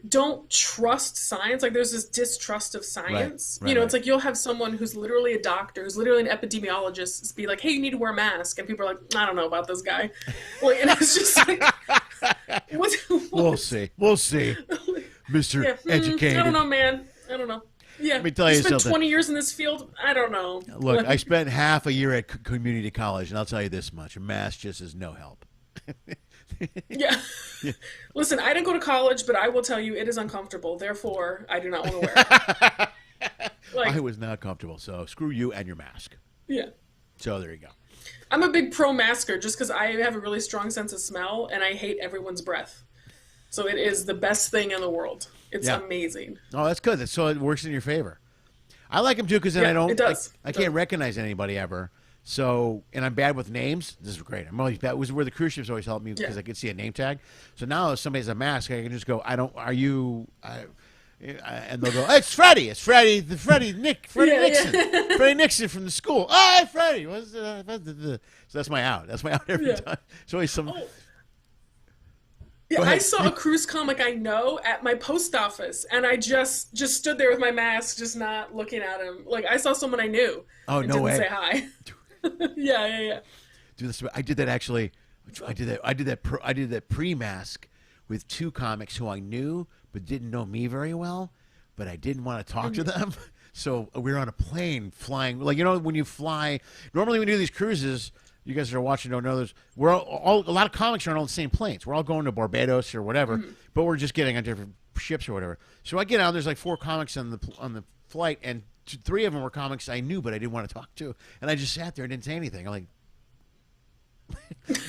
Speaker 3: don't trust science. Like, there's this distrust of science. Right, it's like you'll have someone who's literally a doctor, who's literally an epidemiologist, be like, hey, you need to wear a mask. And people are like, I don't know about this guy. Like, and it's just like, what?
Speaker 1: We'll see. Mr. Educated.
Speaker 3: I don't know, man. I don't know. Yeah.
Speaker 1: Let me tell you something.
Speaker 3: 20 years in this field. I don't know.
Speaker 1: Look, I spent half a year at community college, and I'll tell you this much. A mask just is no help.
Speaker 3: Yeah. Listen, I didn't go to college, but I will tell you it is uncomfortable. Therefore, I do not want to wear it.
Speaker 1: I was not comfortable, so screw you and your mask.
Speaker 3: Yeah.
Speaker 1: So there you go.
Speaker 3: I'm a big pro-masker just because I have a really strong sense of smell, and I hate everyone's breath. So it is the best thing in the world. It's amazing. Oh,
Speaker 1: that's good. So it works in your favor. I like them too because then
Speaker 3: it does.
Speaker 1: I can't recognize anybody ever. So, and I'm bad with names. This is great. I'm always bad. It was where the cruise ships always helped me because I could see a name tag. So now if somebody has a mask, I can just go, and they'll go, it's Freddie. It's Freddie. Freddie Nixon. Freddie Nixon from the school. Oh, hey, Freddie. So that's my out. That's my out every time. It's always some. Oh.
Speaker 3: Yeah, I saw a cruise comic I know at my post office, and I just stood there with my mask, just not looking at him. Like, I saw someone I knew.
Speaker 1: Oh,
Speaker 3: and
Speaker 1: no way.
Speaker 3: Didn't say hi. Yeah.
Speaker 1: do this. I did that actually. I did that pre-mask with two comics who I knew but didn't know me very well, but I didn't want to talk to them. So we were on a plane flying. Like, you know, when you fly, normally when you do these cruises, you guys that are watching don't know this. We're all a lot of comics are on all the same planes. We're all going to Barbados or whatever, but we're just getting on different ships or whatever. So I get out. There's like 4 comics on the flight, and 3 of them were comics I knew but I didn't want to talk to, and I just sat there and didn't say anything. I'm like,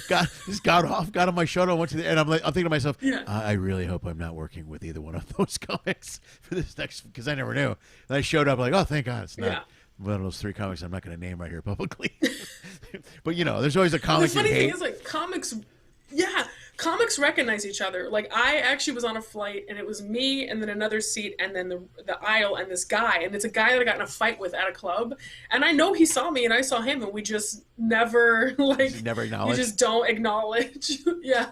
Speaker 1: got on my shuttle, went to and I'm thinking to myself, I really hope I'm not working with either one of those comics for this next, because I never knew. And I showed up like, oh, thank God it's not one of those 3 comics I'm not going to name right here publicly. But you know, there's always a comic.
Speaker 3: The funny thing is, like, comics recognize each other. Like, I actually was on a flight, and it was me, and then another seat, and then the aisle, and this guy, and it's a guy that I got in a fight with at a club, and I know he saw me, and I saw him, and we just never
Speaker 1: never acknowledge.
Speaker 3: You just don't acknowledge. Yeah.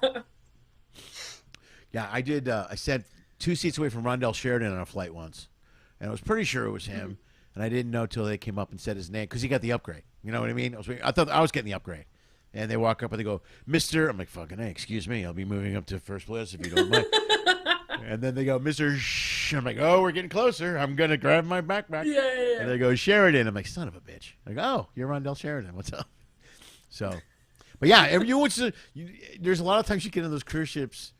Speaker 1: Yeah, I did. I sat 2 seats away from Rondell Sheridan on a flight once, and I was pretty sure it was him, and I didn't know till they came up and said his name because he got the upgrade. You know what I mean? I thought I was getting the upgrade. And they walk up and they go, Mr. I'm like, fucking hey, excuse me. I'll be moving up to first place if you don't mind. And then they go, Mr. Shh. I'm like, oh, we're getting closer. I'm going to grab my backpack.
Speaker 3: Yeah.
Speaker 1: And they go, Sheridan. I'm like, son of a bitch. Like, oh, you're Rondell Sheridan. What's up? So, but yeah, there's a lot of times you get on those cruise ships.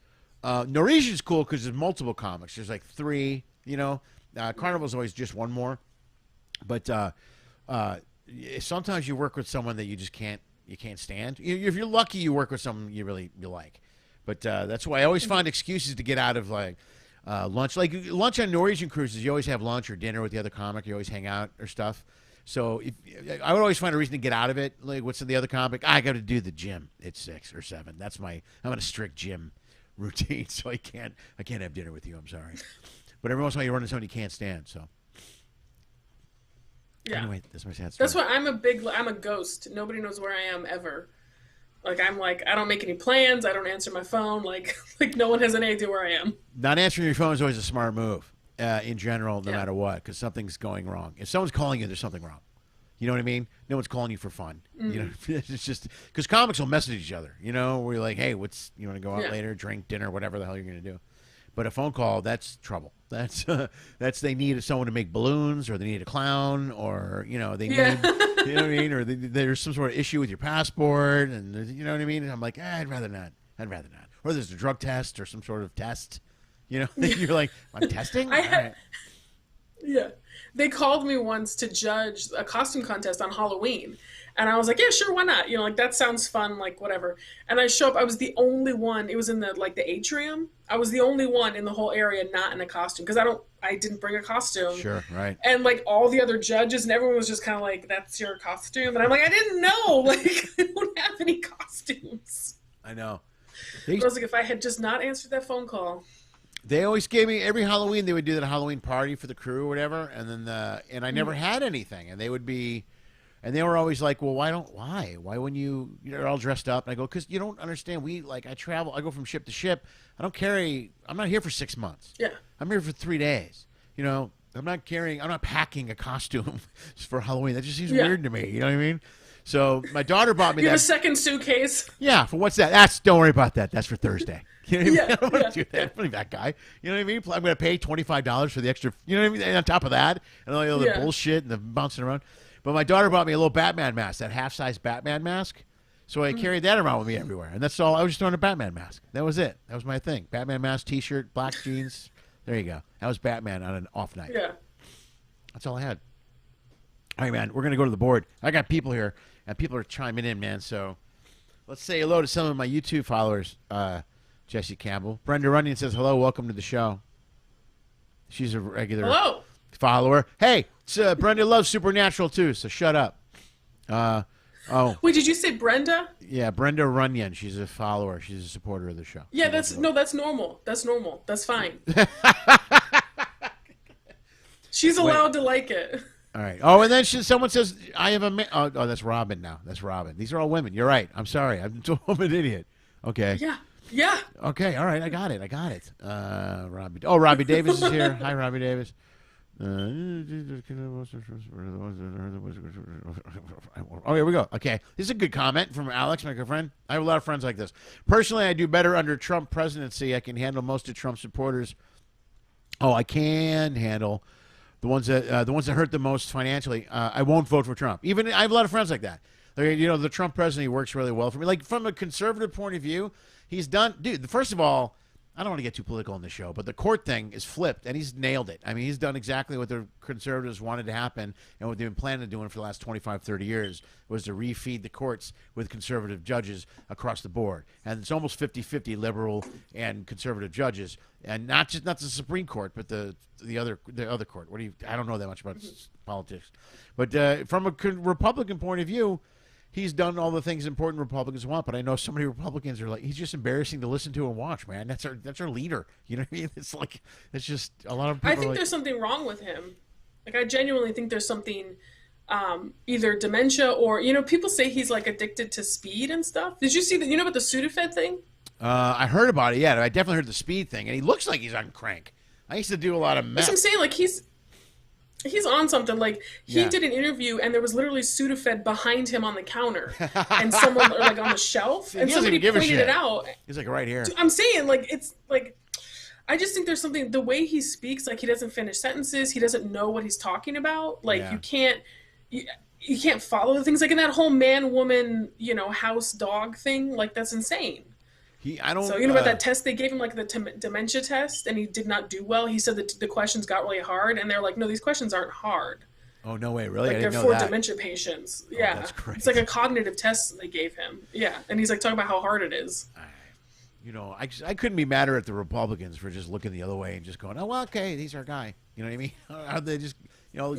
Speaker 1: Norwegian's cool because there's multiple comics. There's like 3, you know. Carnival's always just one more. But sometimes you work with someone that you just can't stand. If you're lucky, you work with someone you like. But that's why I always find excuses to get out of like lunch. Like lunch on Norwegian cruises, you always have lunch or dinner with the other comic. You always hang out or stuff. So I would always find a reason to get out of it. Like, what's the other comic? I got to do the gym at 6 or 7. I'm on a strict gym routine, so I can't have dinner with you. I'm sorry. But every once in a while you run into someone you can't stand. So.
Speaker 3: Yeah.
Speaker 1: Anyway, that's my sad story.
Speaker 3: That's why I'm a ghost. Nobody knows where I am ever. Like, I don't make any plans. I don't answer my phone. Like no one has any idea where I am. Not
Speaker 1: answering your phone is always a smart move, in general, no matter what, because something's going wrong. If someone's calling you, there's something wrong. You know what I mean? No one's calling you for fun. You know, it's just because comics will message each other. You know, we're like, hey, you want to go out later, drink, dinner, whatever the hell you're going to do. But a phone call, that's trouble. That's they need someone to make balloons, or they need a clown, or they need, you know what I mean, or there's some sort of issue with your passport, and you know what I mean. And I'm like, I'd rather not. Or there's a drug test or some sort of test. You know, you're like, I'm testing.
Speaker 3: Yeah, they called me once to judge a costume contest on Halloween. And I was like, yeah, sure, why not? Like, that sounds fun, like, whatever. And I show up, I was the only one, it was in the atrium. I was the only one in the whole area not in a costume, because I didn't bring a costume.
Speaker 1: Sure, right.
Speaker 3: And, like, all the other judges and everyone was just kind of like, that's your costume? And I'm like, I didn't know. Like, I don't have any costumes.
Speaker 1: I know.
Speaker 3: I was like, if I had just not answered that phone call.
Speaker 1: They always gave me, every Halloween, they would do that Halloween party for the crew or whatever, and then and I never had anything, and they would be... And they were always like, well, why when you're all dressed up? And I go, because you don't understand. I travel. I go from ship to ship. I'm not here for 6 months.
Speaker 3: Yeah.
Speaker 1: I'm here for 3 days. I'm not packing a costume for Halloween. That just seems weird to me. You know what I mean? So my daughter bought me
Speaker 3: you have a second suitcase.
Speaker 1: Yeah. For what's that? Don't worry about that. That's for Thursday. You know what I mean? I don't want to do that. I'm that guy. You know what I mean? I'm going to pay $25 for the extra, you know what I mean? And on top of that, and all the other bullshit and the bouncing around. But my daughter bought me a little Batman mask, that half-size Batman mask. So I carried that around with me everywhere. And that's all. I was just throwing a Batman mask. That was it. That was my thing. Batman mask, T-shirt, black jeans. There you go. That was Batman on an off night.
Speaker 3: Yeah.
Speaker 1: That's all I had. All right, man. We're going to go to the board. I got people here, and people are chiming in, man. So let's say hello to some of my YouTube followers. Jessi Campbell. Brenda Runyon says, hello, welcome to the show. She's a regular follower. Hey, Brenda loves Supernatural too, so shut up.
Speaker 3: Wait, did you say Brenda?
Speaker 1: Yeah, Brenda Runyon. She's a follower. She's a supporter of the show.
Speaker 3: Yeah, that's normal. That's normal. That's fine. She's allowed to like it.
Speaker 1: All right. Oh, and then someone says, I have a man. Oh, that's Robin now. That's Robin. These are all women. You're right. I'm sorry. I'm an idiot. Okay.
Speaker 3: Yeah.
Speaker 1: Okay. All right. I got it. Robbie. Oh, Robbie Davis is here. Hi, Robbie Davis. Oh, here we go. Okay. This is a good comment from Alex, my good friend. I have a lot of friends like this. Personally, I do better under Trump presidency. I can handle most of Trump's supporters. Oh, I can handle the ones that hurt the most financially. I won't vote for Trump. Even I have a lot of friends like that. Like, the Trump presidency works really well for me. Like, from a conservative point of view, he's done. Dude, first of all, I don't want to get too political on the show, but the court thing is flipped, and he's nailed it. I mean, he's done exactly what the conservatives wanted to happen, and what they've been planning on doing for the last 25, 30 years was to refeed the courts with conservative judges across the board. And it's almost 50-50 liberal and conservative judges, and not the Supreme Court, but the other court. I don't know that much about politics. But from a Republican point of view, he's done all the things important Republicans want, but I know so many Republicans are like, he's just embarrassing to listen to and watch, man. That's our leader. You know what I mean? It's just a lot of people.
Speaker 3: I think there's something wrong with him. Like, I genuinely think there's something, either dementia or, people say he's like addicted to speed and stuff. Did you see that? You know about the Sudafed thing?
Speaker 1: I heard about it. Yeah, I definitely heard the speed thing, and he looks like he's on crank. I used to do a lot of meth.
Speaker 3: That's what I'm saying. Like, he's on something. Like, he did an interview and there was literally Sudafed behind him on the counter and someone like on the shelf and somebody pointed it out.
Speaker 1: He's like right here.
Speaker 3: I'm saying, like, it's like, I just think there's something, the way he speaks, like, he doesn't finish sentences. He doesn't know what he's talking about. Like, you can't follow the things, like in that whole man, woman, house, dog thing. Like, that's insane. So about that test they gave him, like the dementia test, and he did not do well. He said that the questions got really hard, and they're like, no, these questions aren't hard.
Speaker 1: Oh, no way, really?
Speaker 3: Like, they're for dementia patients. Yeah,
Speaker 1: that's great.
Speaker 3: It's like a cognitive test they gave him. Yeah, and he's like talking about how hard it is.
Speaker 1: I couldn't be madder at the Republicans for just looking the other way and just going, oh, well, okay, he's our guy. You know what I mean? How they just, all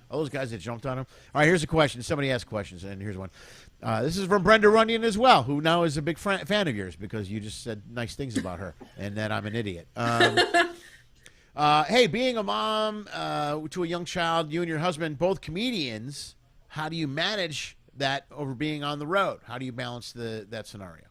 Speaker 1: those guys that jumped on him. All right, here's a question. Somebody asked questions, and here's one. This is from Brenda Runyon as well, who now is a big fan of yours because you just said nice things about her and that I'm an idiot. Hey, being a mom to a young child, you and your husband, both comedians, how do you manage that over being on the road? How do you balance that scenario?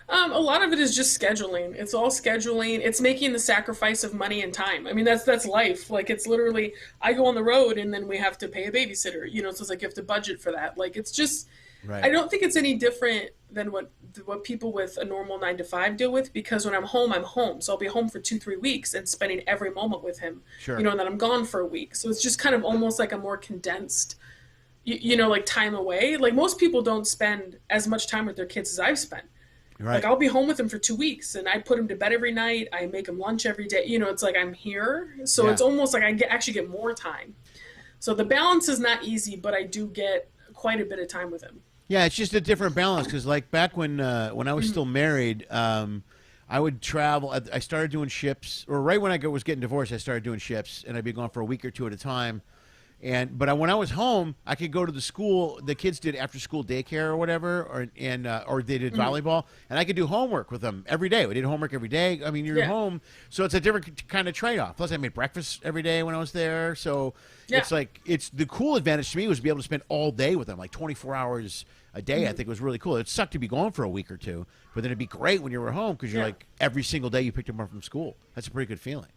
Speaker 3: A lot of it is just scheduling. It's all scheduling. It's making the sacrifice of money and time. I mean, that's life. Like, it's literally, I go on the road and then we have to pay a babysitter, so it's like you have to budget for that. Like, it's just, right. I don't think it's any different than what people with a normal 9-to-5 deal with, because when I'm home. So I'll be home for 2-3 weeks and spending every moment with him,
Speaker 1: sure.
Speaker 3: And then I'm gone for a week. So it's just kind of almost like a more condensed, like time away. Like, most people don't spend as much time with their kids as I've spent.
Speaker 1: Right.
Speaker 3: Like, I'll be home with him for 2 weeks, and I put him to bed every night. I make him lunch every day. It's like I'm here. So It's almost like I actually get more time. So the balance is not easy, but I do get quite a bit of time with him.
Speaker 1: Yeah, it's just a different balance because, like, back when I was still married, I would travel. I started doing ships, or right when I was getting divorced, I started doing ships, and I'd be gone for a week or two at a time. But when I was home, I could go to the school. The kids did after-school daycare or whatever, or they did volleyball, and I could do homework with them every day. We did homework every day. I mean, you're home, so it's a different kind of trade-off. Plus, I made breakfast every day when I was there, so it's like the cool advantage to me was to be able to spend all day with them, like 24 hours a day. I think it was really cool. It sucked to be gone for a week or two, but then it'd be great when you were home because you're like every single day you picked them up from school. That's a pretty good feeling.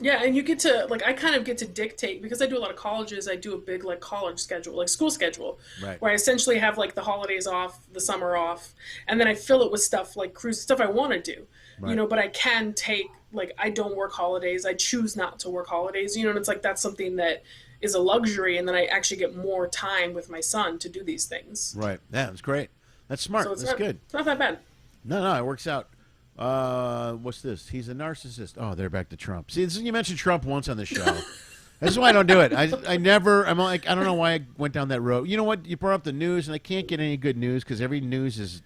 Speaker 3: Yeah, and you get to, like, I kind of get to dictate, because I do a lot of colleges, I do a big, like, college schedule, like, school schedule,
Speaker 1: right.
Speaker 3: Where I essentially have, like, the holidays off, the summer off, and then I fill it with stuff, like, cruise stuff I want to do, right. But I can take, like, I don't work holidays, I choose not to work holidays, and it's like, that's something that is a luxury, and then I actually get more time with my son to do these things.
Speaker 1: Right, yeah, that's great. That's smart,
Speaker 3: so
Speaker 1: that's good.
Speaker 3: It's not that bad.
Speaker 1: No, it works out. What's this? He's a narcissist. Oh, they're back to Trump. See, you mentioned Trump once on the show. That's why I don't do it. I'm like, I don't know why I went down that road. You know what? You brought up the news, and I can't get any good news because every news is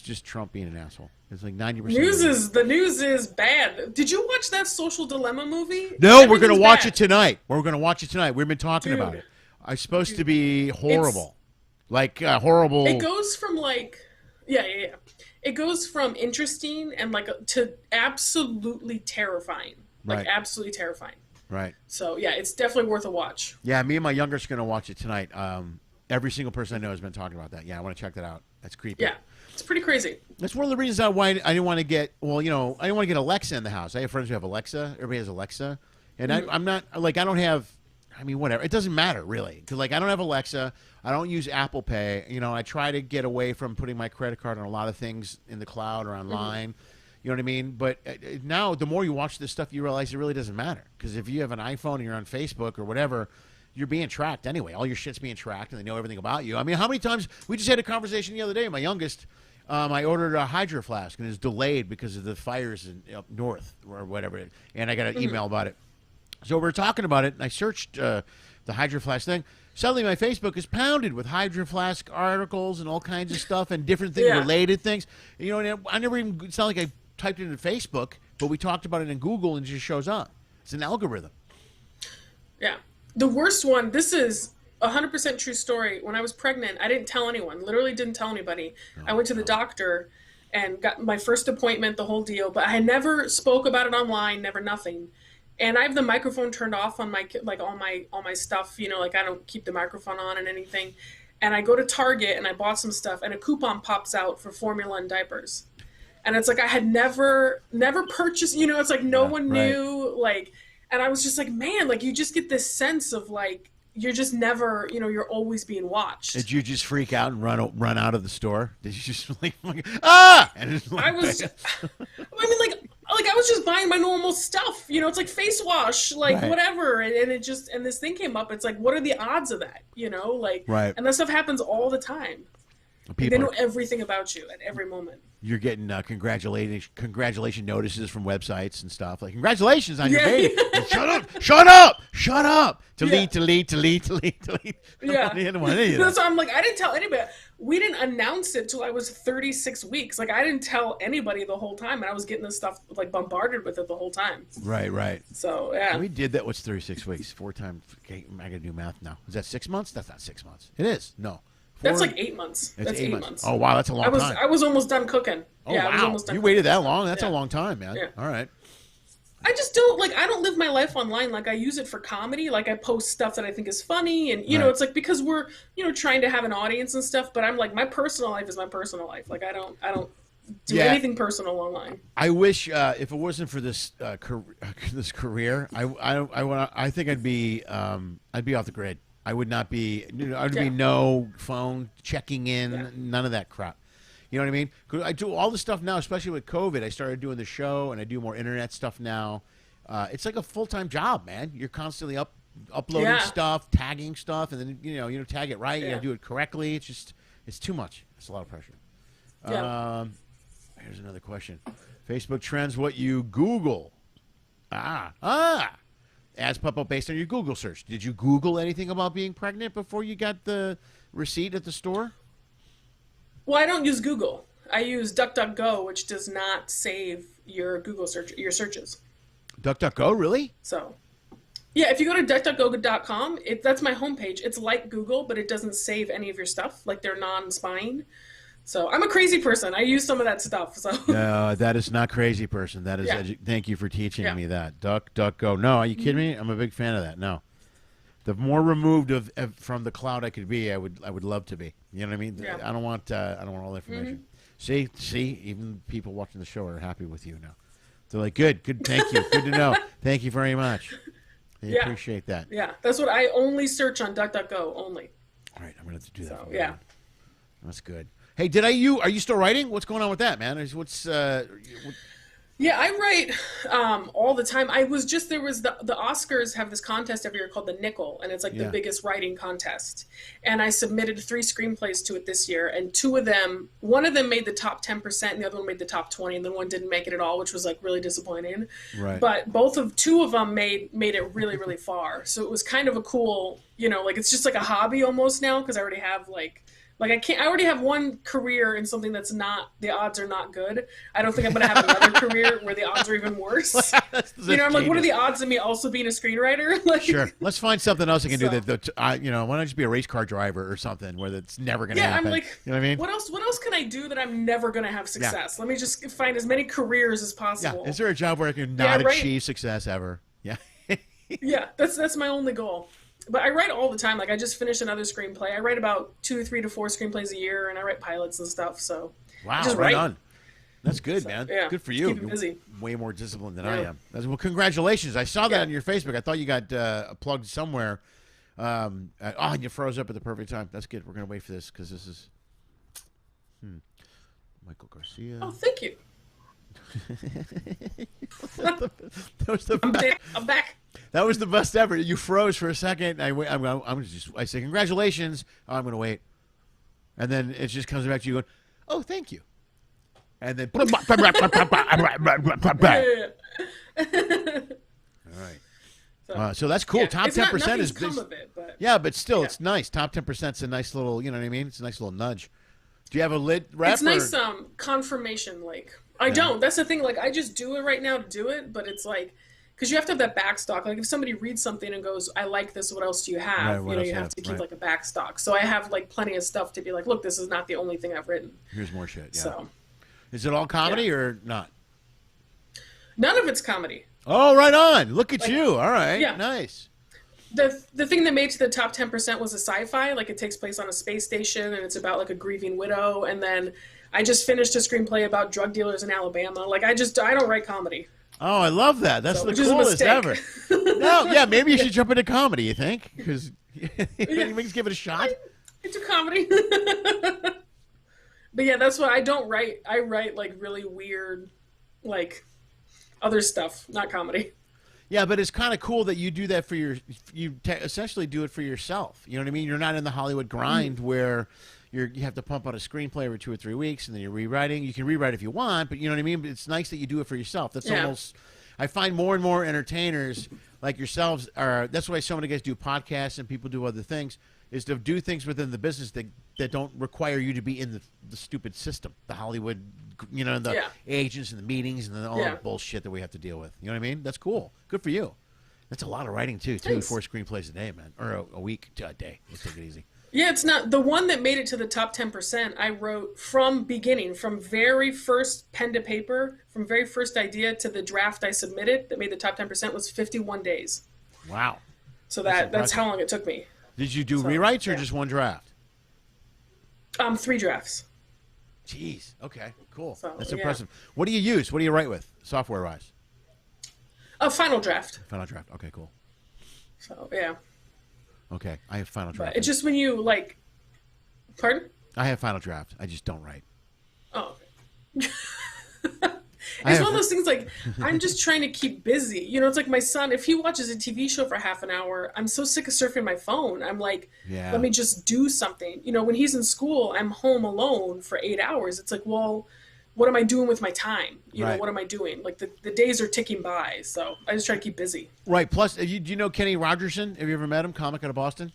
Speaker 1: just Trump being an asshole. It's like 90%.
Speaker 3: The news is bad. Did you watch that Social Dilemma movie?
Speaker 1: No, we're going to watch it tonight. We're going to watch it tonight. We've been talking about it. It's supposed to be horrible. Horrible.
Speaker 3: It goes from yeah. It goes from interesting and to absolutely terrifying.
Speaker 1: Right.
Speaker 3: Absolutely terrifying.
Speaker 1: Right.
Speaker 3: So yeah, it's definitely worth a watch.
Speaker 1: Yeah, me and my youngest are going to watch it tonight. Every single person I know has been talking about that. Yeah, I want to check that out. That's creepy.
Speaker 3: Yeah, it's pretty crazy.
Speaker 1: That's one of the reasons why I didn't want to get. Well, I didn't want to get Alexa in the house. I have friends who have Alexa. Everybody has Alexa, and I'm not like I don't have. I mean, whatever. It doesn't matter really because like I don't have Alexa. I don't use Apple Pay. I try to get away from putting my credit card on a lot of things in the cloud or online. You know what I mean? But now the more you watch this stuff, you realize it really doesn't matter because if you have an iPhone and you're on Facebook or whatever. You're being tracked anyway. All your shit's being tracked, and they know everything about you. I mean, how many times we just had a conversation the other day? My youngest, I ordered a Hydro Flask, and it was delayed because of the fires up north or whatever, and I got an email about it. So we were talking about it, and I searched the Hydro Flask thing. Suddenly, my Facebook is pounded with Hydro Flask articles and all kinds of stuff and different things, related things. And, I never even. It's not like I typed it into Facebook, but we talked about it in Google, and it just shows up. It's an algorithm.
Speaker 3: Yeah. The worst one, this is 100% true story. When I was pregnant, I didn't tell anyone, literally didn't tell anybody. I went to the doctor and got my first appointment, the whole deal, but I never spoke about it online, never nothing. And I have the microphone turned off on my, like all my stuff, like I don't keep the microphone on and anything. And I go to Target and I bought some stuff and a coupon pops out for formula and diapers. And it's like, I had never purchased, it's like no one knew, like, and I was just like, man, like you just get this sense of like, you're just never, you're always being watched.
Speaker 1: Did you just freak out and run out of the store? Did you just like ah? And
Speaker 3: I was, I mean, like I was just buying my normal stuff, it's like face wash, like whatever. And it just, and this thing came up. It's like, what are the odds of that? Like, and that stuff happens all the time. They know everything about you at every moment. You're
Speaker 1: getting congratulation notices from websites and stuff like congratulations on your baby. Shut up. Delete.
Speaker 3: Yeah. So I'm like, I didn't tell anybody. We didn't announce it till I was 36 weeks. Like I didn't tell anybody the whole time, and I was getting this stuff like bombarded with it the whole time.
Speaker 1: Right.
Speaker 3: So yeah.
Speaker 1: We did that. What's 36 weeks? 4 times. Okay, I gotta do math now. Is that 6 months? That's not 6 months. It is. No.
Speaker 3: That's like 8 months. That's 8 months.
Speaker 1: Oh, wow. That's a long time.
Speaker 3: I was almost done cooking.
Speaker 1: Oh, wow.
Speaker 3: I was almost done
Speaker 1: you waited that long? That's a long time, man.
Speaker 3: Yeah.
Speaker 1: All right.
Speaker 3: I just don't, I don't live my life online. Like, I use it for comedy. Like, I post stuff that I think is funny. And, you know, it's like, because we're, trying to have an audience and stuff. But I'm like, my personal life is my personal life. Like, I don't do anything personal online. I
Speaker 1: wish, if it wasn't for this this career, I think I'd be off the grid. I would not be. I'd be no phone checking in, none of that crap. You know what I mean? 'Cause I do all this stuff now, especially with COVID. I started doing the show, and I do more internet stuff now. It's like a full-time job, man. You're constantly uploading stuff, tagging stuff, and then you tag it right. You gotta do it correctly. It's too much. It's a lot of pressure.
Speaker 3: Yeah.
Speaker 1: Here's another question. Facebook trends what you Google. Ads pop up based on your Google search. Did you Google anything about being pregnant before you got the receipt at the store?
Speaker 3: Well, I don't use Google. I use DuckDuckGo, which does not save your Google your searches.
Speaker 1: DuckDuckGo, really?
Speaker 3: So, yeah, if you go to DuckDuckGo.com, that's my homepage. It's like Google, but it doesn't save any of your stuff. Like, they're non-spying. So I'm a crazy person. I use some of that stuff. So
Speaker 1: no, that is not crazy person. That is thank you for teaching me that. DuckDuckGo. No, are you kidding me? I'm a big fan of that. No, the more removed from the cloud I could be, I would love to be. You know what I mean? Yeah. I don't want all the information. See, even people watching the show are happy with you now. They're like, good, thank you, good to know. Thank you very much. I appreciate that.
Speaker 3: Yeah, that's what I only search on DuckDuckGo only.
Speaker 1: All right, I'm gonna have to do that.
Speaker 3: Yeah,
Speaker 1: that's good. Hey, are you still writing? What's going on with that, man?
Speaker 3: Yeah, I write all the time. There was the Oscars have this contest every year called the Nickel, and it's like the biggest writing contest. And I submitted 3 screenplays to it this year, and one of them made the top 10%, and the other one made the top 20, and then one didn't make it at all, which was like really disappointing. Right. But two of them made it really, really far. So it was kind of a cool, it's just like a hobby almost now, because I already have I already have one career in something that's not, the odds are not good. I don't think I'm going to have another career where the odds are even worse. I'm like, what are the odds of me also being a screenwriter?
Speaker 1: Sure. Let's find something else I can do that, why don't I just be a race car driver or something where that's never going to happen?
Speaker 3: I'm like,
Speaker 1: you know what I mean?
Speaker 3: What else can I do that I'm never going to have success? Let me just find as many careers as possible.
Speaker 1: Yeah. Is there a job where I can not achieve success ever? Yeah.
Speaker 3: Yeah. That's my only goal. But I write all the time. Like I just finished another screenplay. I write about 2, 3 to 4 screenplays a year, and I write pilots and stuff. So
Speaker 1: Wow,
Speaker 3: I just
Speaker 1: right
Speaker 3: write.
Speaker 1: on. That's good,
Speaker 3: So,
Speaker 1: man.
Speaker 3: yeah,
Speaker 1: Good for
Speaker 3: just
Speaker 1: you.
Speaker 3: keep it busy.
Speaker 1: You're way more disciplined than
Speaker 3: Yeah.
Speaker 1: I am. Well, congratulations. I saw that
Speaker 3: Yeah.
Speaker 1: on your Facebook. I thought you got plugged somewhere. And you froze up at the perfect time. That's good. We're going to wait for this because this is Michael Garcia.
Speaker 3: Oh, thank you.
Speaker 1: That was the
Speaker 3: I'm back.
Speaker 1: That was the best ever. You froze for a second. I say congratulations. Oh, I'm going to wait, and then it just comes back to you going, "Oh, thank you," and then all right. So that's cool.
Speaker 3: Yeah,
Speaker 1: Top
Speaker 3: it's not-
Speaker 1: 10% is
Speaker 3: nothing's come of it, but
Speaker 1: yeah, but still,
Speaker 3: Yeah.
Speaker 1: it's nice. Top 10%'s a nice little, you know what I mean? It's a nice little nudge. Do you have a lit rep?
Speaker 3: it's nice confirmation. Like I don't. That's the thing. Like I just do it right now to do it, but it's like because you have to have that back stock. Like if somebody reads something and goes, "I like this. What else do you have?"
Speaker 1: Right, what
Speaker 3: You know,
Speaker 1: else
Speaker 3: you
Speaker 1: you
Speaker 3: have
Speaker 1: have,
Speaker 3: to keep
Speaker 1: right.
Speaker 3: like a back stock. So I have like plenty of stuff to be like, "Look, this is not the only thing I've written."
Speaker 1: Here's more shit. Yeah.
Speaker 3: So
Speaker 1: Is it all comedy or not?
Speaker 3: none of it's comedy.
Speaker 1: Oh, right on. Look at you. All right.
Speaker 3: Yeah.
Speaker 1: Nice.
Speaker 3: The thing that made it to the top 10% was a sci-fi. Like it takes place on a space station and it's about like a grieving widow. And then I just finished a screenplay about drug dealers in Alabama. Like I don't write comedy.
Speaker 1: Oh, I love that. That's
Speaker 3: So,
Speaker 1: the
Speaker 3: which is a
Speaker 1: coolest ever.
Speaker 3: mistake.
Speaker 1: No, yeah, maybe you should jump into comedy, you think? Because maybe give it a shot.
Speaker 3: I do comedy. But yeah, that's what I don't write. I write like really weird, like other stuff, not comedy.
Speaker 1: Yeah, but it's kind of cool that you do that for essentially do it for yourself. You know what I mean? You're not in the Hollywood grind where you have to pump out a screenplay every 2 or 3 weeks and then you're rewriting. You can rewrite if you want, but you know what I mean? But it's nice that you do it for yourself. That's almost I find more and more entertainers like yourselves that's why so many guys do podcasts and people do other things is to do things within the business that don't require you to be in the stupid system, the Hollywood, you know, the agents and the meetings and all the bullshit that we have to deal with. You know what I mean? That's cool. Good for you. That's a lot of writing too.
Speaker 3: Thanks.
Speaker 1: 2 to 4 screenplays a day, man, or a week to a day. Let's take it easy.
Speaker 3: Yeah, it's not the one that made it to the top 10%. I wrote from beginning, from very first pen to paper, from very first idea to the draft I submitted that made the top 10% was 51 days.
Speaker 1: Wow.
Speaker 3: So
Speaker 1: That's
Speaker 3: that's how
Speaker 1: impressive.
Speaker 3: long it took me.
Speaker 1: Did you do
Speaker 3: So,
Speaker 1: rewrites or
Speaker 3: yeah.
Speaker 1: just one draft?
Speaker 3: 3 drafts.
Speaker 1: Jeez. Okay. Cool.
Speaker 3: So,
Speaker 1: That's
Speaker 3: yeah.
Speaker 1: impressive. What do you use? What do you write with, software-wise?
Speaker 3: A Final Draft.
Speaker 1: Final Draft. Okay. Cool.
Speaker 3: So yeah,
Speaker 1: Okay. I have Final Draft.
Speaker 3: but it's just when you like. Pardon?
Speaker 1: I have Final Draft. I just don't write.
Speaker 3: Oh.
Speaker 1: I
Speaker 3: It's
Speaker 1: have-
Speaker 3: one of those things like I'm just trying to keep busy. You know, it's like my son, if he watches a TV show for half an hour, I'm so sick of surfing my phone. I'm like,
Speaker 1: Yeah.
Speaker 3: let me just do something. You know, when he's in school, I'm home alone for 8 hours. It's like, well, what am I doing with my time? You
Speaker 1: Right.
Speaker 3: know, what am I doing? Like the days are ticking by. So I just try to keep busy.
Speaker 1: Right. Plus, do you know Kenny Rogerson? Have you ever met him? Comic out of Boston.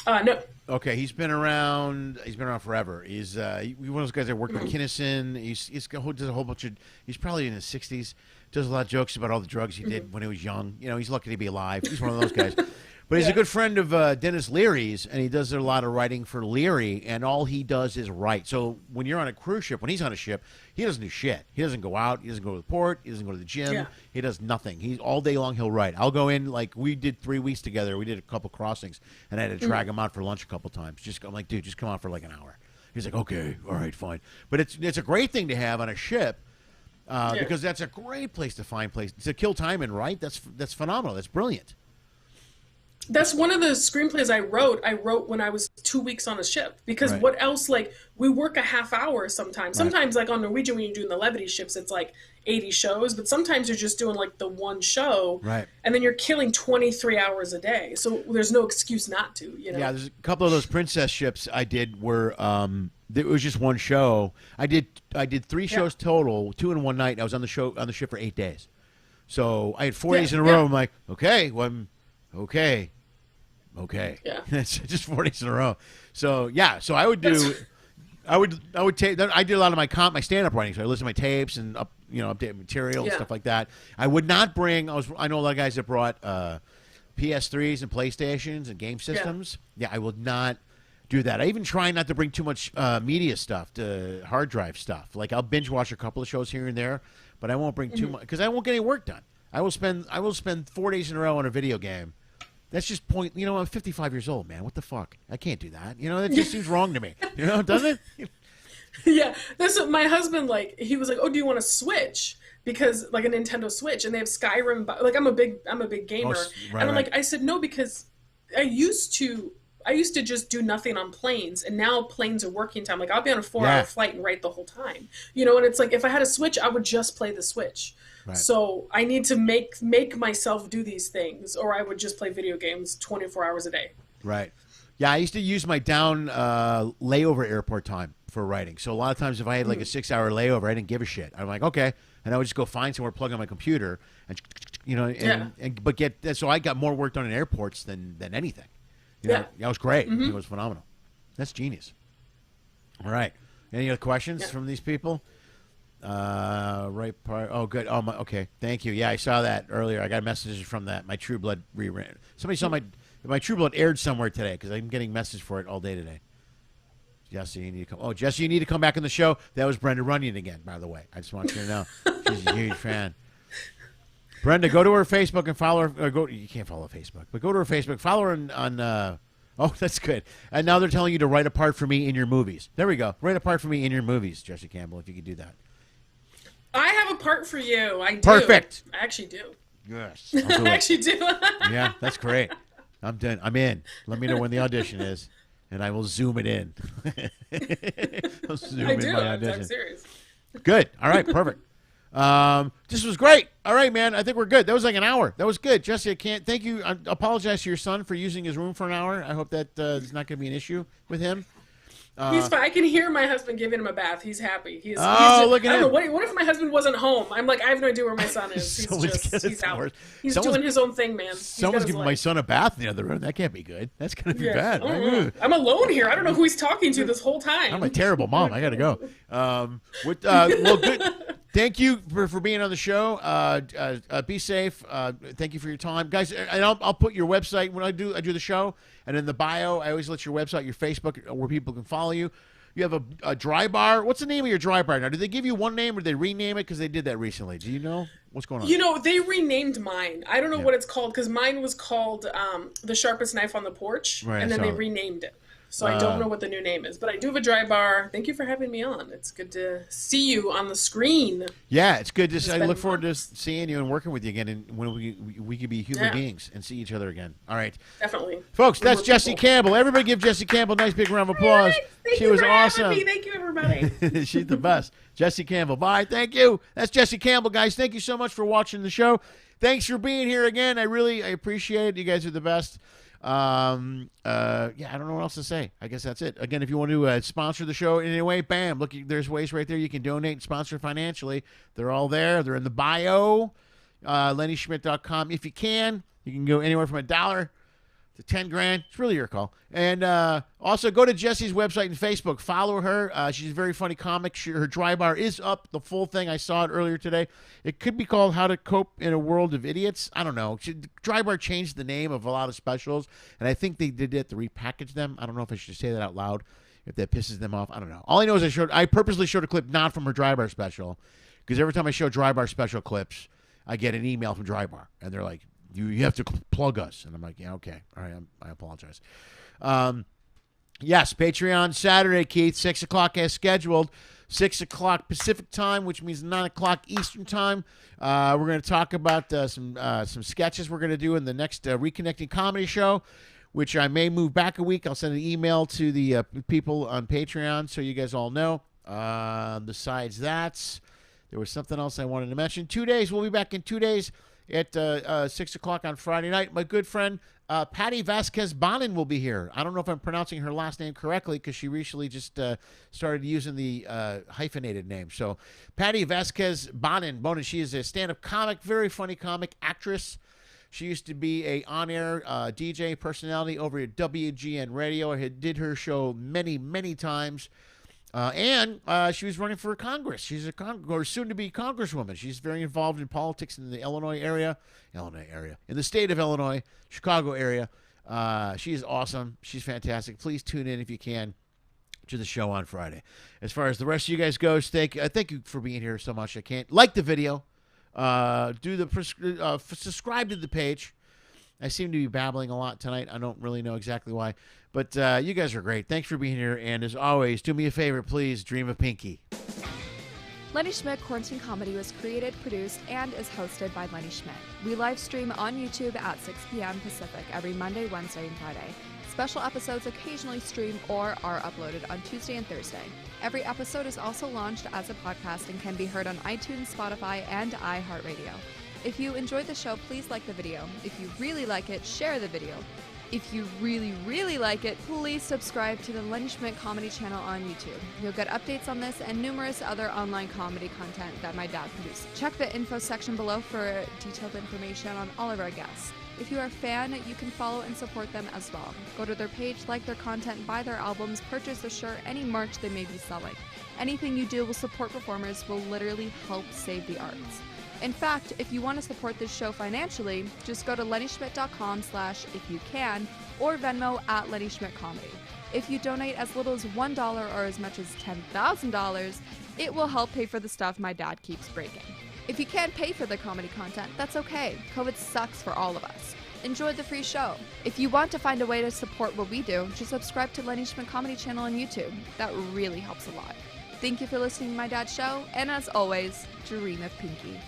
Speaker 3: No.
Speaker 1: Okay, he's been around. He's been around forever. He's one of those guys that worked with Kinnison. Does a whole bunch of. He's probably in his 60s. Does a lot of jokes about all the drugs he did when he was young. You know, he's lucky to be alive. He's one of those guys. But he's a good friend of Dennis Leary's, and he does a lot of writing for Leary. And all he does is write. So when you're on a cruise ship, when he's on a ship, he doesn't do shit. He doesn't go out. He doesn't go to the port. He doesn't go to the gym.
Speaker 3: Yeah.
Speaker 1: He does nothing. He's all day long. He'll write. I'll go in like we did 3 weeks together. We did a couple crossings, and I had to drag him out for lunch a couple times. I'm like, dude, just come out for like an hour. He's like, okay, all right, fine. But it's a great thing to have on a ship because that's a great place to find to kill time and write. That's phenomenal. That's brilliant.
Speaker 3: That's one of the screenplays I wrote when I was 2 weeks on a ship because
Speaker 1: Right.
Speaker 3: what else? Like we work a half hour sometimes. Sometimes like on Norwegian when you're doing the levity ships, it's like 80 shows, but sometimes you're just doing like the one show,
Speaker 1: Right.
Speaker 3: And then you're killing 23 hours a day. So there's no excuse not to. You know.
Speaker 1: Yeah, there's a couple of those princess ships I did where it was just one show. I did 3 shows total, 2 in one night. I was on the ship for 8 days. So I had 4 days in a row. I'm like, okay, well, okay.
Speaker 3: Yeah.
Speaker 1: It's just 4 days in a row. So yeah, so I would do, I would take. I did a lot of my stand-up writing. So I listen to my tapes and update material and stuff like that. I would not bring. I know a lot of guys that brought PS3s and PlayStations and game systems. Yeah, I would not do that. I even try not to bring too much media stuff, to hard drive stuff. Like I'll binge watch a couple of shows here and there, but I won't bring too much because I won't get any work done. I will spend 4 days in a row on a video game, That's just point. You know, I'm 55 years old, man. What the fuck? I can't do that. You know, that just seems wrong to me. You know, doesn't it?
Speaker 3: Yeah, that's what my husband, like, he was like, oh, do you want a Switch? Because, like, a Nintendo Switch, and they have Skyrim. Like, I'm a big gamer, and I'm like, I said no, because I used to just do nothing on planes, and now planes are working time. Like, I'll be on a 4-hour flight and write the whole time. You know, and it's like, if I had a Switch, I would just play the Switch. Right. So I need to make myself do these things, or I would just play video games 24 hours a day.
Speaker 1: Right. Yeah, I used to use my down layover airport time for writing. So a lot of times if I had like a 6-hour layover, I didn't give a shit. I'm like, okay. And I would just go find somewhere, plug on my computer, and, you know, but so I got more work done in airports than anything. You know, that was great. It was phenomenal. That's genius. All right. Any other questions from these people? Right part. Oh, good. Oh, okay. Thank you. Yeah, I saw that earlier. I got messages from that. My True Blood rerun. Somebody saw my True Blood aired somewhere today because I'm getting messages for it all day today. Jesse, you need to come. Oh, Jesse, you need to come back on the show. That was Brenda Runyon again, by the way. I just want you to know. She's a huge fan. Brenda, go to her Facebook and follow her. You can't follow Facebook, but go to her Facebook. Follow her on oh, that's good. And now they're telling you to write a part for me in your movies. There we go. Write a part for me in your movies, Jessi Campbell, if you could do that.
Speaker 3: I have a part for you. I do.
Speaker 1: Perfect.
Speaker 3: I actually do.
Speaker 1: Yes.
Speaker 3: I actually do.
Speaker 1: Yeah, that's great. I'm done. I'm in. Let me know when the audition is, and I will zoom it in. I'll zoom in my audition.
Speaker 3: I'm serious.
Speaker 1: Good. All right. Perfect. This was great. All right, man. I think we're good. That was like an hour. That was good. Jesse, I can't. Thank you. I apologize to your son for using his room for an hour. I hope that is not going to be an issue with him.
Speaker 3: He's fine. I can hear my husband giving him a bath. He's happy. He's
Speaker 1: look at him.
Speaker 3: I don't know. What if my husband wasn't home? I'm like, I have no idea where my son is. He's out. He's doing his own thing, man.
Speaker 1: Someone's giving my son a bath in the other room. That can't be good. That's going to be bad.
Speaker 3: I'm alone here. I don't know who he's talking to this whole time.
Speaker 1: I'm a terrible mom. I got to go. Well, good. Thank you for being on the show. Be safe. Thank you for your time, guys. And I'll put your website when I do the show, and in the bio, I always let your website, your Facebook, where people can follow you. You have a dry bar. What's the name of your dry bar now? Did they give you one name or did they rename it? Because they did that recently. Do you know what's going on?
Speaker 3: You know, they renamed mine. I don't know what it's called because mine was called The Sharpest Knife on the Porch, and then they renamed it. So I don't know what the new name is, but I do have a dry bar. Thank you for having me on. It's good to see you on the screen.
Speaker 1: Yeah, it's good to. I look forward to seeing you and working with you again, and when we could be human beings and see each other again. All right,
Speaker 3: definitely,
Speaker 1: folks. That's Jessi Campbell. Everybody, give Jessi Campbell a nice big round of applause. She was awesome.
Speaker 3: Thank you, everybody.
Speaker 1: She's the best. Jessi Campbell. Bye. Thank you. That's Jessi Campbell, guys. Thank you so much for watching the show. Thanks for being here again. I appreciate it. You guys are the best. I don't know what else to say. I guess that's it. Again, if you want to sponsor the show in any way, bam, look, there's ways right there you can donate and sponsor financially. They're all there. They're in the bio. LennySchmidt.com. If you can go anywhere from $1 to 10 grand. It's really your call. And also go to Jessi's website and Facebook. Follow her. She's a very funny comic. Her dry bar is up, the full thing. I saw it earlier today. It could be called How to Cope in a World of Idiots. I don't know. Dry bar changed the name of a lot of specials, and I think they did it to repackage them. I don't know if I should say that out loud, if that pisses them off. I don't know. All I know is I purposely showed a clip not from her dry bar special, because every time I show dry bar special clips, I get an email from dry bar, and they're like, you have to plug us. And I'm like, yeah, okay. All right, I apologize. Yes, Patreon Saturday, Keith, 6 o'clock as scheduled. 6 o'clock Pacific time, which means 9 o'clock Eastern time. We're going to talk about some sketches we're going to do in the next Reconnecting Comedy show, which I may move back a week. I'll send an email to the people on Patreon so you guys all know. Besides that, there was something else I wanted to mention. 2 days. We'll be back in 2 days at 6 o'clock on Friday night. My good friend Patty Vasquez Bonin will be here. I don't know if I'm pronouncing her last name correctly because she recently just started using the hyphenated name. So Patty Vasquez Bonin, she is a stand-up comic, very funny comic, actress. She used to be a on-air DJ personality over at WGN Radio. I did her show many, many times. And she was running for Congress. She's or soon-to-be Congresswoman. She's very involved in politics in the Illinois area, in the state of Illinois, Chicago area. She's awesome. She's fantastic. Please tune in if you can to the show on Friday. As far as the rest of you guys goes, thank you for being here so much. I can't like the video. Subscribe to the page. I seem to be babbling a lot tonight. I don't really know exactly why. But you guys are great. Thanks for being here. And as always, do me a favor, please. Dream of Pinky.
Speaker 4: Lenny Schmidt Quarantine Comedy was created, produced, and is hosted by Lenny Schmidt. We live stream on YouTube at 6 p.m. Pacific every Monday, Wednesday, and Friday. Special episodes occasionally stream or are uploaded on Tuesday and Thursday. Every episode is also launched as a podcast and can be heard on iTunes, Spotify, and iHeartRadio. If you enjoyed the show, please like the video. If you really like it, share the video. If you really, really like it, please subscribe to the Lenny Schmidt Comedy channel on YouTube. You'll get updates on this and numerous other online comedy content that my dad produced. Check the info section below for detailed information on all of our guests. If you are a fan, you can follow and support them as well. Go to their page, like their content, buy their albums, purchase a shirt, any merch they may be selling. Anything you do will support performers, will literally help save the arts. In fact, if you want to support this show financially, just go to lennyschmidt.com/ifyoucan or Venmo at Lenny Schmidt Comedy. If you donate as little as $1 or as much as $10,000, it will help pay for the stuff my dad keeps breaking. If you can't pay for the comedy content, that's okay. COVID sucks for all of us. Enjoy the free show. If you want to find a way to support what we do, just subscribe to Lenny Schmidt Comedy channel on YouTube. That really helps a lot. Thank you for listening to my dad's show, and as always, dream of Pinky.